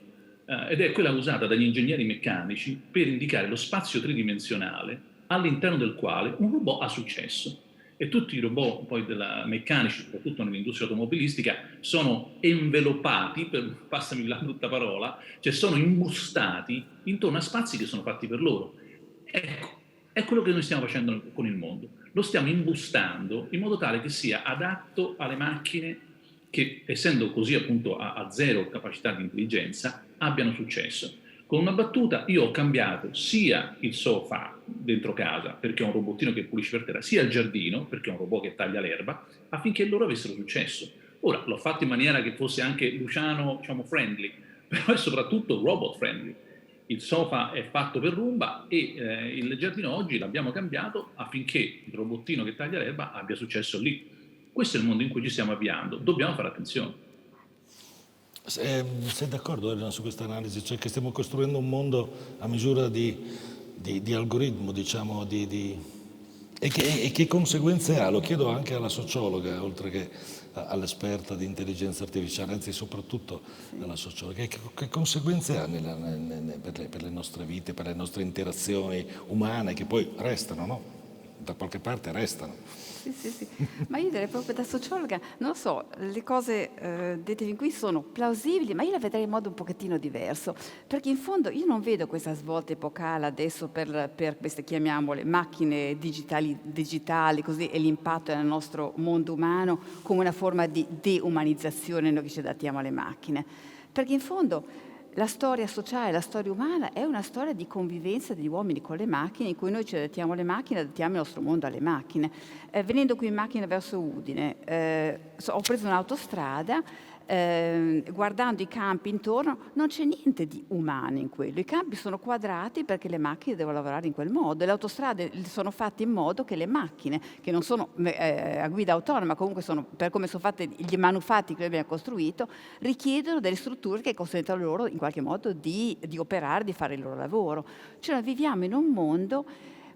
ed è quella usata dagli ingegneri meccanici per indicare lo spazio tridimensionale all'interno del quale un robot ha successo. E tutti i robot poi meccanici, soprattutto nell'industria automobilistica, sono envelopati, passami la brutta parola, cioè sono imbustati intorno a spazi che sono fatti per loro. Ecco, è quello che noi stiamo facendo con il mondo. Lo stiamo imbustando in modo tale che sia adatto alle macchine che, essendo così appunto a zero capacità di intelligenza, abbiano successo. Con una battuta io ho cambiato sia il sofà dentro casa, perché è un robottino che pulisce per terra, sia il giardino, perché è un robot che taglia l'erba, affinché loro avessero successo. Ora, l'ho fatto in maniera che fosse anche Luciano, diciamo, friendly, però è soprattutto robot friendly. Il sofà è fatto per Roomba e il giardino oggi l'abbiamo cambiato affinché il robottino che taglia l'erba abbia successo lì. Questo è il mondo in cui ci stiamo avviando, dobbiamo fare attenzione. Sei d'accordo, Elena, su questa analisi? Cioè che stiamo costruendo un mondo a misura di algoritmo, diciamo, e che conseguenze ha? Lo chiedo anche alla sociologa, oltre che all'esperta di intelligenza artificiale, anzi soprattutto alla sociologa. Che conseguenze ha per le nostre vite, per le nostre interazioni umane, che poi restano, no? Da qualche parte restano. Sì. Ma io direi proprio da sociologa, non lo so, le cose dette fin qui sono plausibili, ma io la vedrei in modo un pochettino diverso, perché in fondo io non vedo questa svolta epocale adesso per queste, chiamiamole, macchine digitali così, e l'impatto nel nostro mondo umano come una forma di deumanizzazione noi che ci adattiamo alle macchine, perché in fondo la storia sociale, la storia umana è una storia di convivenza degli uomini con le macchine, in cui noi ci adattiamo alle macchine, adattiamo il nostro mondo alle macchine. Venendo qui in macchina verso Udine, ho preso un'autostrada, guardando i campi intorno, non c'è niente di umano in quello. I campi sono quadrati perché le macchine devono lavorare in quel modo. Le autostrade sono fatte in modo che le macchine, che non sono a guida autonoma, comunque sono, per come sono fatti gli manufatti che noi abbiamo costruito, richiedono delle strutture che consentono loro in qualche modo di operare, di fare il loro lavoro. Cioè noi viviamo in un mondo,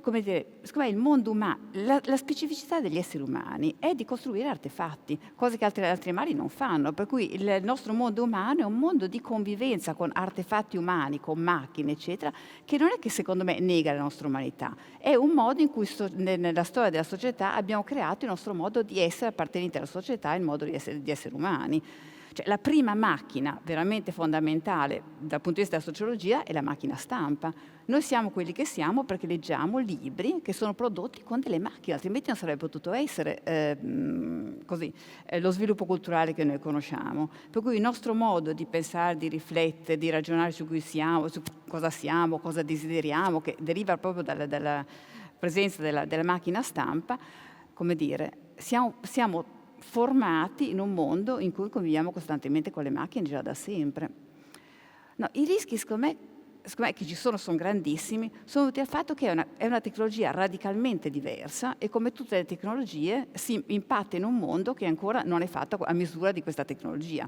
come dire, secondo me il mondo umano, la specificità degli esseri umani è di costruire artefatti, cose che altri animali non fanno, per cui il nostro mondo umano è un mondo di convivenza con artefatti umani, con macchine, eccetera, che non è che secondo me nega la nostra umanità, è un modo in cui nella storia della società abbiamo creato il nostro modo di essere appartenenti alla società, il modo di essere umani. Cioè, la prima macchina veramente fondamentale dal punto di vista della sociologia è la macchina stampa. Noi siamo quelli che siamo perché leggiamo libri che sono prodotti con delle macchine, altrimenti non sarebbe potuto essere lo sviluppo culturale che noi conosciamo. Per cui il nostro modo di pensare, di riflettere, di ragionare su cui siamo, su cosa siamo, cosa desideriamo, che deriva proprio dalla presenza della macchina stampa, come dire, siamo formati in un mondo in cui conviviamo costantemente con le macchine già da sempre. No, i rischi, secondo me, che ci sono grandissimi, sono dovuti al fatto che è una tecnologia radicalmente diversa e come tutte le tecnologie si impatta in un mondo che ancora non è fatto a misura di questa tecnologia.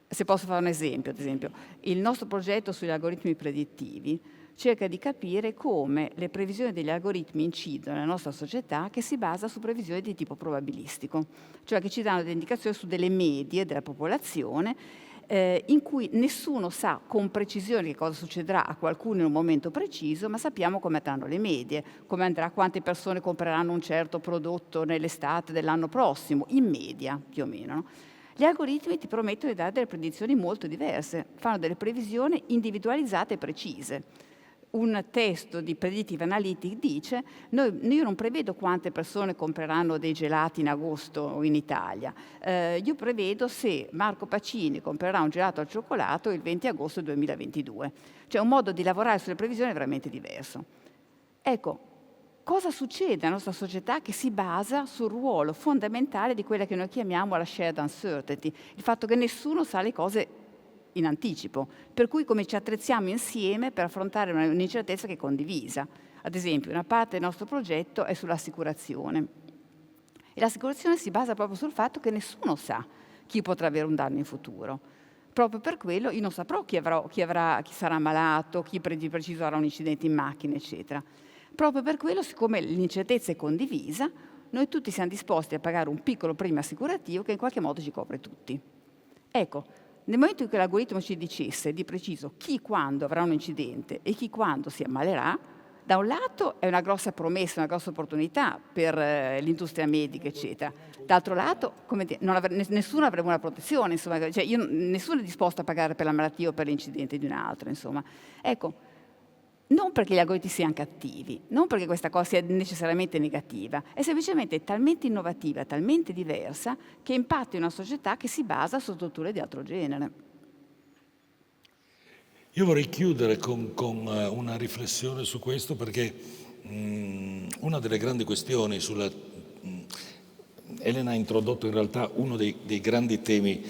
Se posso fare un esempio, ad esempio, il nostro progetto sugli algoritmi predittivi cerca di capire come le previsioni degli algoritmi incidono nella nostra società, che si basa su previsioni di tipo probabilistico, cioè che ci danno delle indicazioni su delle medie della popolazione in cui nessuno sa con precisione che cosa succederà a qualcuno in un momento preciso, ma sappiamo come andranno le medie, come andrà, quante persone compreranno un certo prodotto nell'estate dell'anno prossimo, in media più o meno, no? Gli algoritmi ti promettono di dare delle predizioni molto diverse, fanno delle previsioni individualizzate e precise. Un testo di Predictive Analytics dice: io non prevedo quante persone compreranno dei gelati in agosto in Italia, io prevedo se Marco Pacini comprerà un gelato al cioccolato il 20 agosto 2022. Cioè un modo di lavorare sulle previsioni veramente diverso. Ecco, cosa succede nella nostra società che si basa sul ruolo fondamentale di quella che noi chiamiamo la shared uncertainty, il fatto che nessuno sa le cose in anticipo, per cui come ci attrezziamo insieme per affrontare un'incertezza che è condivisa. Ad esempio, una parte del nostro progetto è sull'assicurazione e l'assicurazione si basa proprio sul fatto che nessuno sa chi potrà avere un danno in futuro. Proprio per quello io non saprò chi sarà malato, chi preciso avrà un incidente in macchina, eccetera. Proprio per quello, siccome l'incertezza è condivisa, noi tutti siamo disposti a pagare un piccolo premio assicurativo che in qualche modo ci copre tutti. Ecco, nel momento in cui l'algoritmo ci dicesse di preciso chi quando avrà un incidente e chi quando si ammalerà, da un lato è una grossa promessa, una grossa opportunità per l'industria medica, eccetera. D'altro lato, nessuno avrebbe una protezione, insomma, cioè nessuno è disposto a pagare per la malattia o per l'incidente di un altro, insomma. Ecco, non perché gli algoritmi siano cattivi, non perché questa cosa sia necessariamente negativa, è semplicemente talmente innovativa, talmente diversa, che impatta in una società che si basa su strutture di altro genere. Io vorrei chiudere con una riflessione su questo, perché una delle grandi questioni Elena ha introdotto in realtà uno dei grandi temi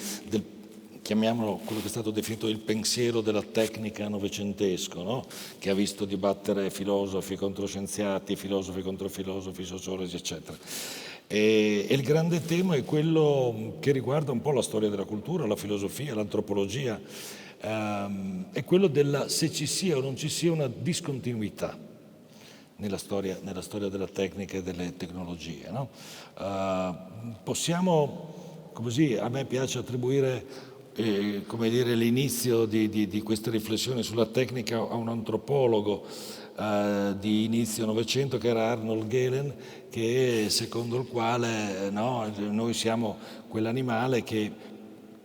chiamiamolo quello che è stato definito il pensiero della tecnica novecentesco, no? Che ha visto dibattere filosofi contro scienziati, filosofi contro filosofi, sociologi, eccetera. E il grande tema è quello che riguarda un po' la storia della cultura, la filosofia, l'antropologia, è quello se ci sia o non ci sia una discontinuità nella storia della tecnica e delle tecnologie, no? Possiamo, così, a me piace attribuire l'inizio di queste riflessioni sulla tecnica a un antropologo di inizio Novecento che era Arnold Gehlen, secondo il quale noi siamo quell'animale che,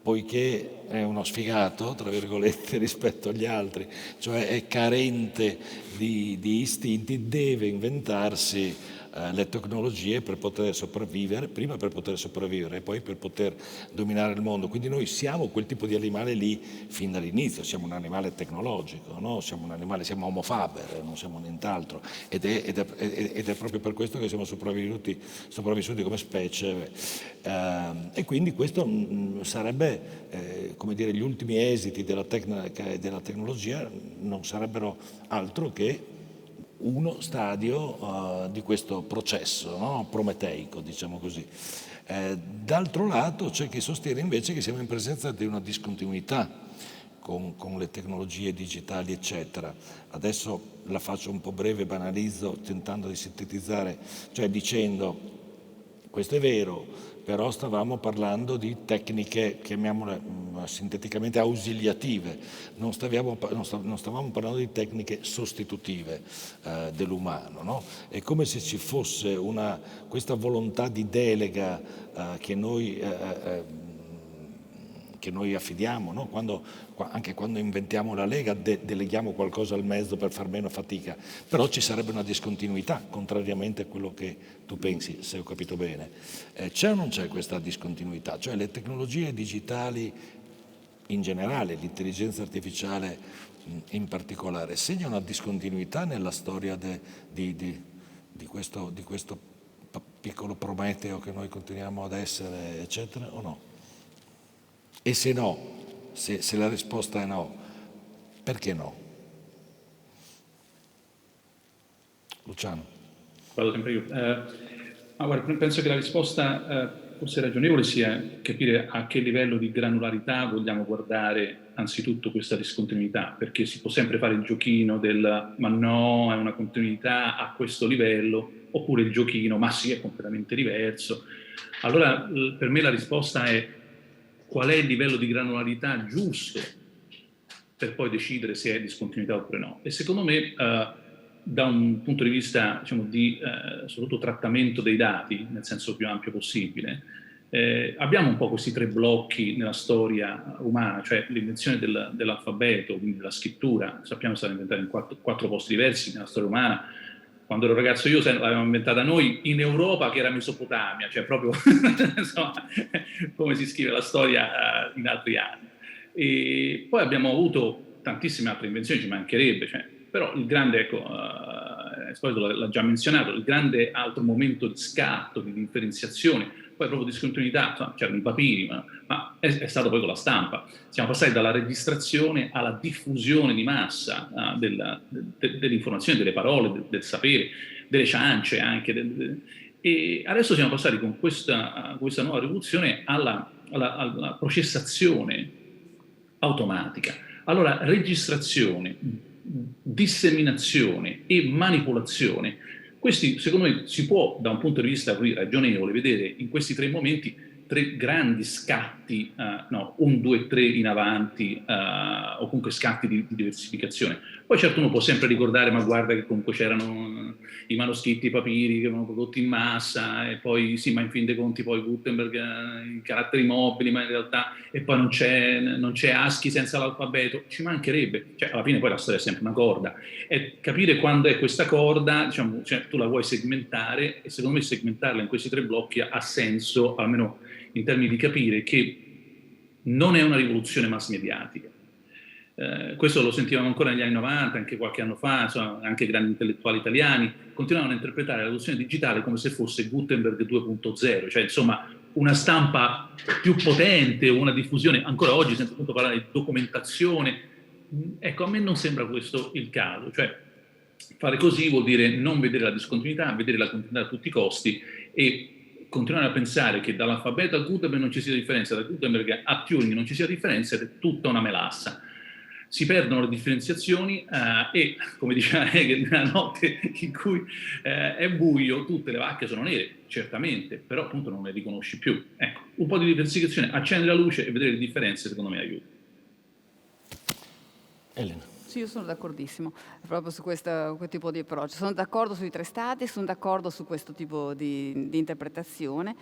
poiché è uno sfigato, tra virgolette, rispetto agli altri, cioè è carente di istinti, deve inventarsi le tecnologie per poter sopravvivere, prima per poter sopravvivere e poi per poter dominare il mondo. Quindi noi siamo quel tipo di animale lì fin dall'inizio, siamo un animale tecnologico, no? Siamo un animale, siamo Homo faber, non siamo nient'altro, ed è proprio per questo che siamo sopravvissuti come specie, e quindi questo sarebbe, come dire, gli ultimi esiti della tecnologia non sarebbero altro che uno stadio di questo processo, no? Prometeico, diciamo così. D'altro lato c'è chi sostiene invece che siamo in presenza di una discontinuità con le tecnologie digitali, eccetera. Adesso la faccio un po' breve, banalizzo, tentando di sintetizzare, cioè dicendo questo è vero, però stavamo parlando di tecniche, chiamiamole sinteticamente ausiliative, non stavamo parlando di tecniche sostitutive dell'umano, no? È come se ci fosse questa volontà di delega che noi affidiamo, no? Anche quando inventiamo la Lega deleghiamo qualcosa al mezzo per far meno fatica, però ci sarebbe una discontinuità, contrariamente a quello che tu pensi, se ho capito bene. C'è o non c'è questa discontinuità? Cioè le tecnologie digitali in generale, l'intelligenza artificiale in particolare, segna una discontinuità nella storia di questo piccolo Prometeo che noi continuiamo ad essere, eccetera, o no? E se no, se la risposta è no, perché no? Luciano. Vado sempre io. Guarda, penso che la risposta forse ragionevole sia capire a che livello di granularità vogliamo guardare anzitutto questa discontinuità, perché si può sempre fare il giochino del ma no, è una continuità a questo livello, oppure il giochino ma sì, è completamente diverso. Allora per me la risposta è qual è il livello di granularità giusto per poi decidere se è discontinuità oppure no. E secondo me da un punto di vista, diciamo, di soprattutto trattamento dei dati, nel senso più ampio possibile, abbiamo un po' questi tre blocchi nella storia umana, cioè l'invenzione dell'alfabeto, quindi della scrittura, sappiamo che è stata inventata in quattro posti diversi nella storia umana. Quando ero ragazzo io l'avevamo inventata noi in Europa, che era Mesopotamia, cioè proprio insomma, come si scrive la storia in altri anni. E poi abbiamo avuto tantissime altre invenzioni, ci mancherebbe, cioè, però il grande, ecco, Esposito l'ha già menzionato, il grande altro momento di scatto, di differenziazione, poi proprio di discontinuità, c'erano i papiri, ma è stato poi con la stampa. Siamo passati dalla registrazione alla diffusione di massa dell'informazione, delle parole, del sapere, delle ciance anche. E adesso siamo passati con questa nuova rivoluzione alla processazione automatica. Allora, registrazione, disseminazione e manipolazione, questi secondo me si può da un punto di vista ragionevole vedere in questi tre momenti tre grandi scatti, 1, 2, 3 in avanti, o comunque scatti di diversificazione. Poi certo uno può sempre ricordare, ma guarda che comunque c'erano i manoscritti, i papiri che venivano prodotti in massa, e poi sì, ma in fin dei conti poi Gutenberg, i caratteri mobili, ma in realtà, e poi non c'è ASCII senza l'alfabeto, ci mancherebbe. Cioè alla fine poi la storia è sempre una corda, e capire quando è questa corda, diciamo, cioè, tu la vuoi segmentare, e secondo me segmentarla in questi tre blocchi ha senso, almeno in termini di capire che non è una rivoluzione mass mediatica. Questo lo sentivamo ancora negli anni 90, anche qualche anno fa, insomma, anche grandi intellettuali italiani continuavano a interpretare la rivoluzione digitale come se fosse Gutenberg 2.0, cioè insomma una stampa più potente, una diffusione, ancora oggi senza appunto parlare di documentazione. Ecco, a me non sembra questo il caso, cioè fare così vuol dire non vedere la discontinuità, vedere la continuità a tutti i costi e continuare a pensare che dall'alfabeto a Gutenberg non ci sia differenza, da Gutenberg a Turing non ci sia differenza, ed è tutta una melassa. Si perdono le differenziazioni e, come diceva Hegel, nella notte in cui è buio tutte le vacche sono nere, certamente, però appunto non le riconosci più. Ecco, un po' di diversificazione, accendere la luce e vedere le differenze secondo me aiuta. Elena. Sì, io sono d'accordissimo proprio su questo tipo di approccio. Sono d'accordo sui tre stati, sono d'accordo su questo tipo di interpretazione,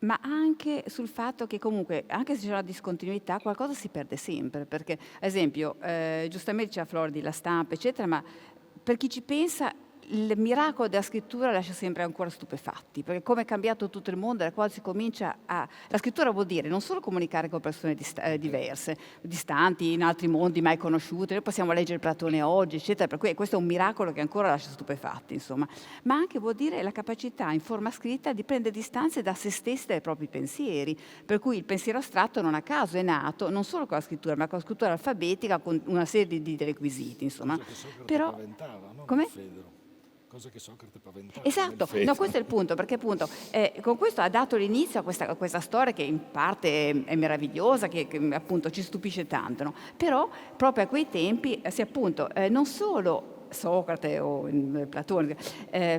ma anche sul fatto che comunque, anche se c'è una discontinuità, qualcosa si perde sempre, perché, ad esempio, giustamente c'è Floridi, la stampa, eccetera, ma per chi ci pensa, il miracolo della scrittura lascia sempre ancora stupefatti, perché come è cambiato tutto il mondo, da quando si comincia a... La scrittura vuol dire non solo comunicare con persone diverse, distanti, in altri mondi mai conosciute, noi possiamo leggere Platone oggi, eccetera, per cui questo è un miracolo che ancora lascia stupefatti, insomma, ma anche vuol dire la capacità in forma scritta di prendere distanze da se stessi e dai propri pensieri, per cui il pensiero astratto non a caso è nato non solo con la scrittura, ma con la scrittura alfabetica, con una serie di requisiti, insomma. Però, come? Cosa che Socrate paventava. Esatto, no, questo è il punto, perché appunto con questo ha dato l'inizio a questa storia che in parte è meravigliosa, che appunto ci stupisce tanto, no? Però proprio a quei tempi si appunto non solo Socrate o Platone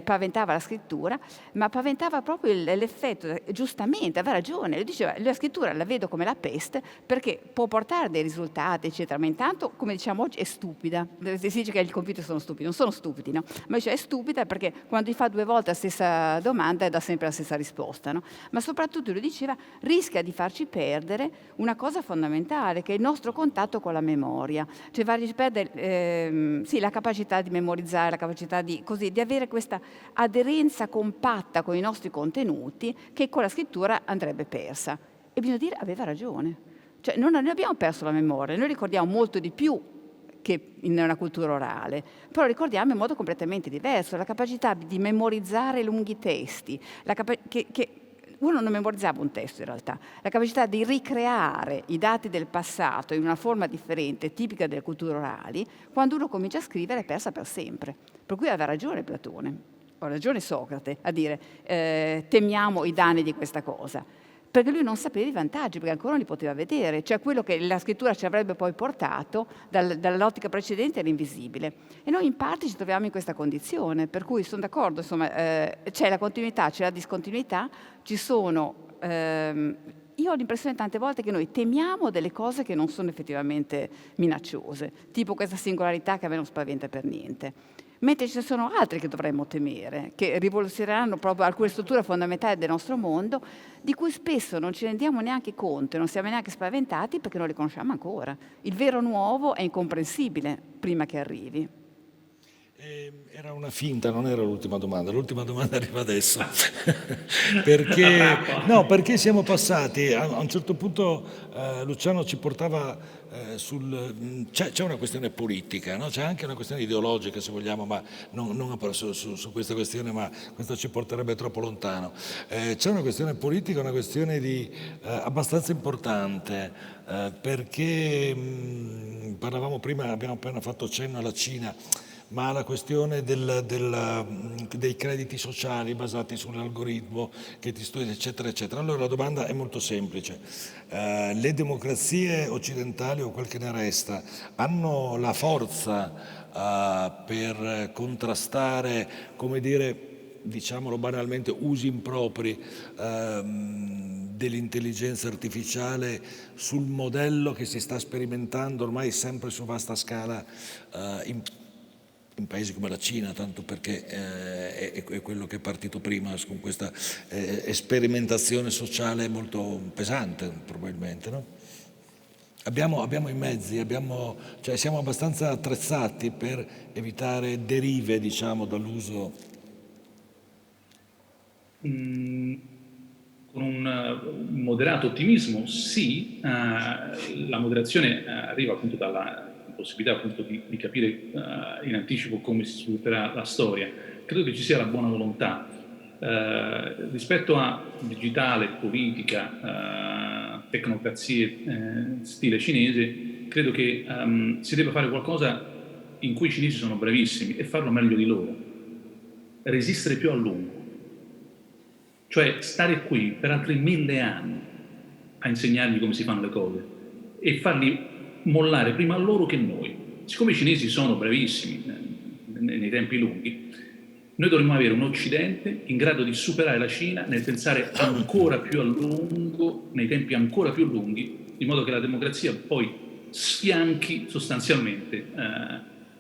paventava la scrittura, ma paventava proprio l'effetto, giustamente, aveva ragione, lui diceva la scrittura la vedo come la peste perché può portare dei risultati, eccetera, ma intanto, come diciamo oggi, è stupida. Si dice che i computer sono stupidi, non sono stupidi, no? Ma dice è stupida perché quando gli fa 2 volte la stessa domanda dà sempre la stessa risposta, no? Ma soprattutto lui diceva rischia di farci perdere una cosa fondamentale, che è il nostro contatto con la memoria, cioè farci perdere sì, la capacità di memorizzare, la capacità di avere questa aderenza compatta con i nostri contenuti che con la scrittura andrebbe persa. E bisogna dire, aveva ragione. Cioè, non abbiamo perso la memoria, noi ricordiamo molto di più che in una cultura orale, però ricordiamo in modo completamente diverso, la capacità di memorizzare lunghi testi, che uno non memorizzava un testo in realtà, la capacità di ricreare i dati del passato in una forma differente, tipica delle culture orali, quando uno comincia a scrivere è persa per sempre. Per cui aveva ragione Platone, ha ragione Socrate a dire temiamo i danni di questa cosa, perché lui non sapeva i vantaggi, perché ancora non li poteva vedere, cioè quello che la scrittura ci avrebbe poi portato dall'ottica precedente era invisibile. E noi in parte ci troviamo in questa condizione, per cui sono d'accordo, insomma, c'è la continuità, c'è la discontinuità, ci sono... io ho l'impressione tante volte che noi temiamo delle cose che non sono effettivamente minacciose, tipo questa singolarità che a me non spaventa per niente. Mentre ci sono altri che dovremmo temere, che rivoluzioneranno proprio alcune strutture fondamentali del nostro mondo, di cui spesso non ci rendiamo neanche conto, non siamo neanche spaventati perché non li conosciamo ancora. Il vero nuovo è incomprensibile prima che arrivi. Era una finta, non era l'ultima domanda arriva adesso. perché siamo passati, a un certo punto Luciano ci portava c'è una questione politica, no? C'è anche una questione ideologica se vogliamo, ma non su questa questione, ma questo ci porterebbe troppo lontano. C'è una questione politica, una questione abbastanza importante, perché parlavamo prima, abbiamo appena fatto cenno alla Cina, ma la questione dei crediti sociali basati sull'algoritmo che ti studia, eccetera, eccetera. Allora la domanda è molto semplice. Le democrazie occidentali o quel che ne resta hanno la forza per contrastare, come dire, diciamolo banalmente, usi impropri dell'intelligenza artificiale sul modello che si sta sperimentando ormai sempre su vasta scala in paesi come la Cina, tanto perché è quello che è partito prima con questa sperimentazione sociale molto pesante, probabilmente, no? Abbiamo i mezzi, cioè siamo abbastanza attrezzati per evitare derive, diciamo, dall'uso. Con un moderato ottimismo, sì, la moderazione arriva appunto dalla possibilità appunto di capire in anticipo come si svilupperà la storia. Credo che ci sia la buona volontà. Rispetto a digitale, politica, tecnocrazie stile cinese, credo che si debba fare qualcosa in cui i cinesi sono bravissimi e farlo meglio di loro. Resistere più a lungo. Cioè stare qui per altri 1000 anni a insegnargli come si fanno le cose e farli mollare prima loro che noi. Siccome i cinesi sono bravissimi nei tempi lunghi, noi dovremmo avere un Occidente in grado di superare la Cina nel pensare ancora più a lungo, nei tempi ancora più lunghi, in modo che la democrazia poi sfianchi sostanzialmente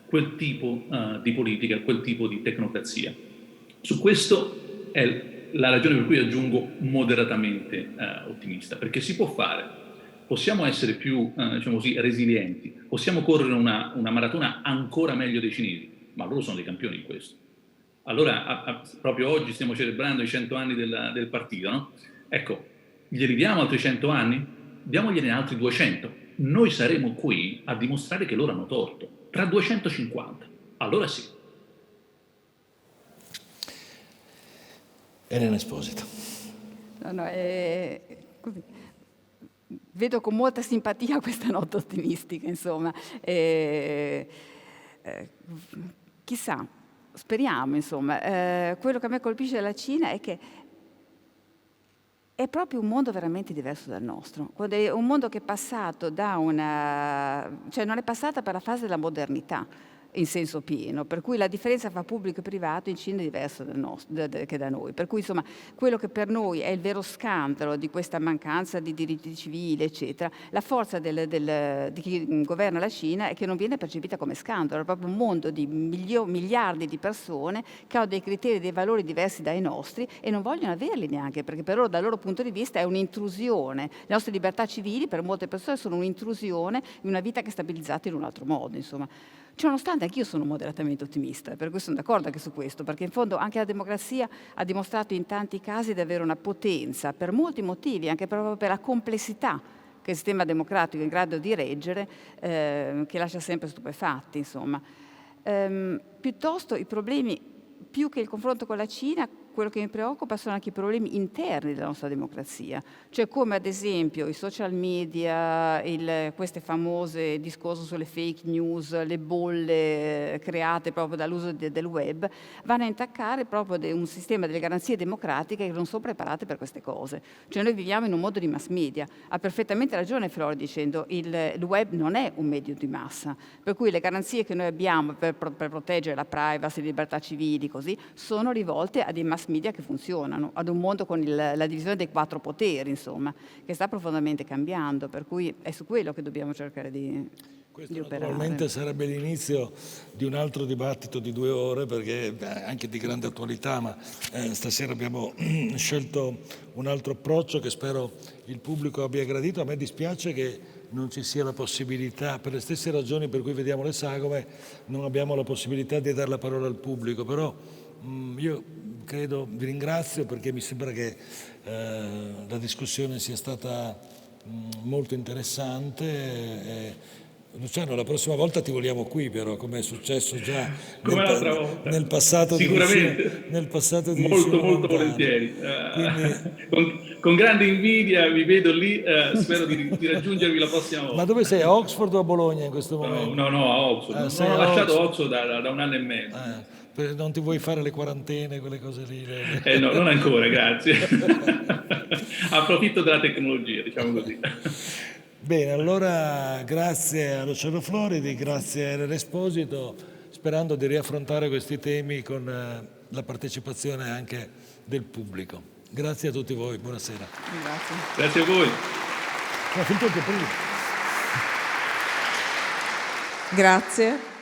quel tipo di politica, quel tipo di tecnocrazia. Su questo è la ragione per cui aggiungo moderatamente ottimista, perché si può fare. Possiamo essere più, diciamo così, resilienti, possiamo correre una maratona ancora meglio dei cinesi, ma loro sono dei campioni in questo. allora proprio oggi stiamo celebrando i 100 anni del partito, no? Ecco, glieli diamo altri 100 anni? Diamogliene altri 200. Noi saremo qui a dimostrare che loro hanno torto. Tra 250. Allora sì. Elena Esposito. No, così. Vedo con molta simpatia questa nota ottimistica, insomma. Chissà, speriamo, insomma. Quello che a me colpisce della Cina è che è proprio un mondo veramente diverso dal nostro. È un mondo che è passato da cioè non è passata per la fase della modernità in senso pieno, per cui la differenza fra pubblico e privato in Cina è diversa che da noi. Per cui insomma quello che per noi è il vero scandalo di questa mancanza di diritti civili, eccetera, la forza di chi governa la Cina è che non viene percepita come scandalo, è proprio un mondo di miliardi di persone che hanno dei criteri, dei valori diversi dai nostri e non vogliono averli neanche, perché per loro, dal loro punto di vista, è un'intrusione. Le nostre libertà civili per molte persone sono un'intrusione in una vita che è stabilizzata in un altro modo, insomma. Ciononostante anch'io sono moderatamente ottimista, per cui sono d'accordo anche su questo, perché in fondo anche la democrazia ha dimostrato in tanti casi di avere una potenza, per molti motivi, anche proprio per la complessità che il sistema democratico è in grado di reggere, che lascia sempre stupefatti, insomma. Piuttosto i problemi, più che il confronto con la Cina, quello che mi preoccupa sono anche i problemi interni della nostra democrazia, cioè come ad esempio i social media, queste famose discorso sulle fake news, le bolle create proprio dall'uso del web, vanno a intaccare proprio un sistema delle garanzie democratiche che non sono preparate per queste cose. Cioè noi viviamo in un mondo di mass media, ha perfettamente ragione Flori dicendo il web non è un medio di massa, per cui le garanzie che noi abbiamo per proteggere la privacy, le libertà civili, così, sono rivolte a dei mass media che funzionano, ad un mondo con la divisione dei 4 poteri, insomma, che sta profondamente cambiando, per cui è su quello che dobbiamo cercare di Questo operare. naturalmente sarebbe l'inizio di un altro dibattito di 2 ore, perché anche di grande attualità, ma stasera abbiamo scelto un altro approccio che spero il pubblico abbia gradito. A me dispiace che non ci sia la possibilità, per le stesse ragioni per cui vediamo le sagome, non abbiamo la possibilità di dare la parola al pubblico, però io credo, vi ringrazio perché mi sembra che la discussione sia stata molto interessante. Luciano, la prossima volta ti vogliamo qui, però, come è successo già nel passato. Sicuramente. Nel passato di molto volentieri. Con grande invidia vi vedo lì, spero di raggiungervi la prossima volta. Ma dove sei, a Oxford o a Bologna in questo momento? No, a Oxford. Ho lasciato Oxford da 1 anno e mezzo. Non ti vuoi fare le quarantene, quelle cose lì? No, non ancora, grazie. Approfitto della tecnologia, diciamo così. Bene, allora grazie a Luciano Floridi, grazie a Elena Esposito, sperando di riaffrontare questi temi con la partecipazione anche del pubblico. Grazie a tutti voi, buonasera. Grazie a voi. Ma finito anche prima. Grazie.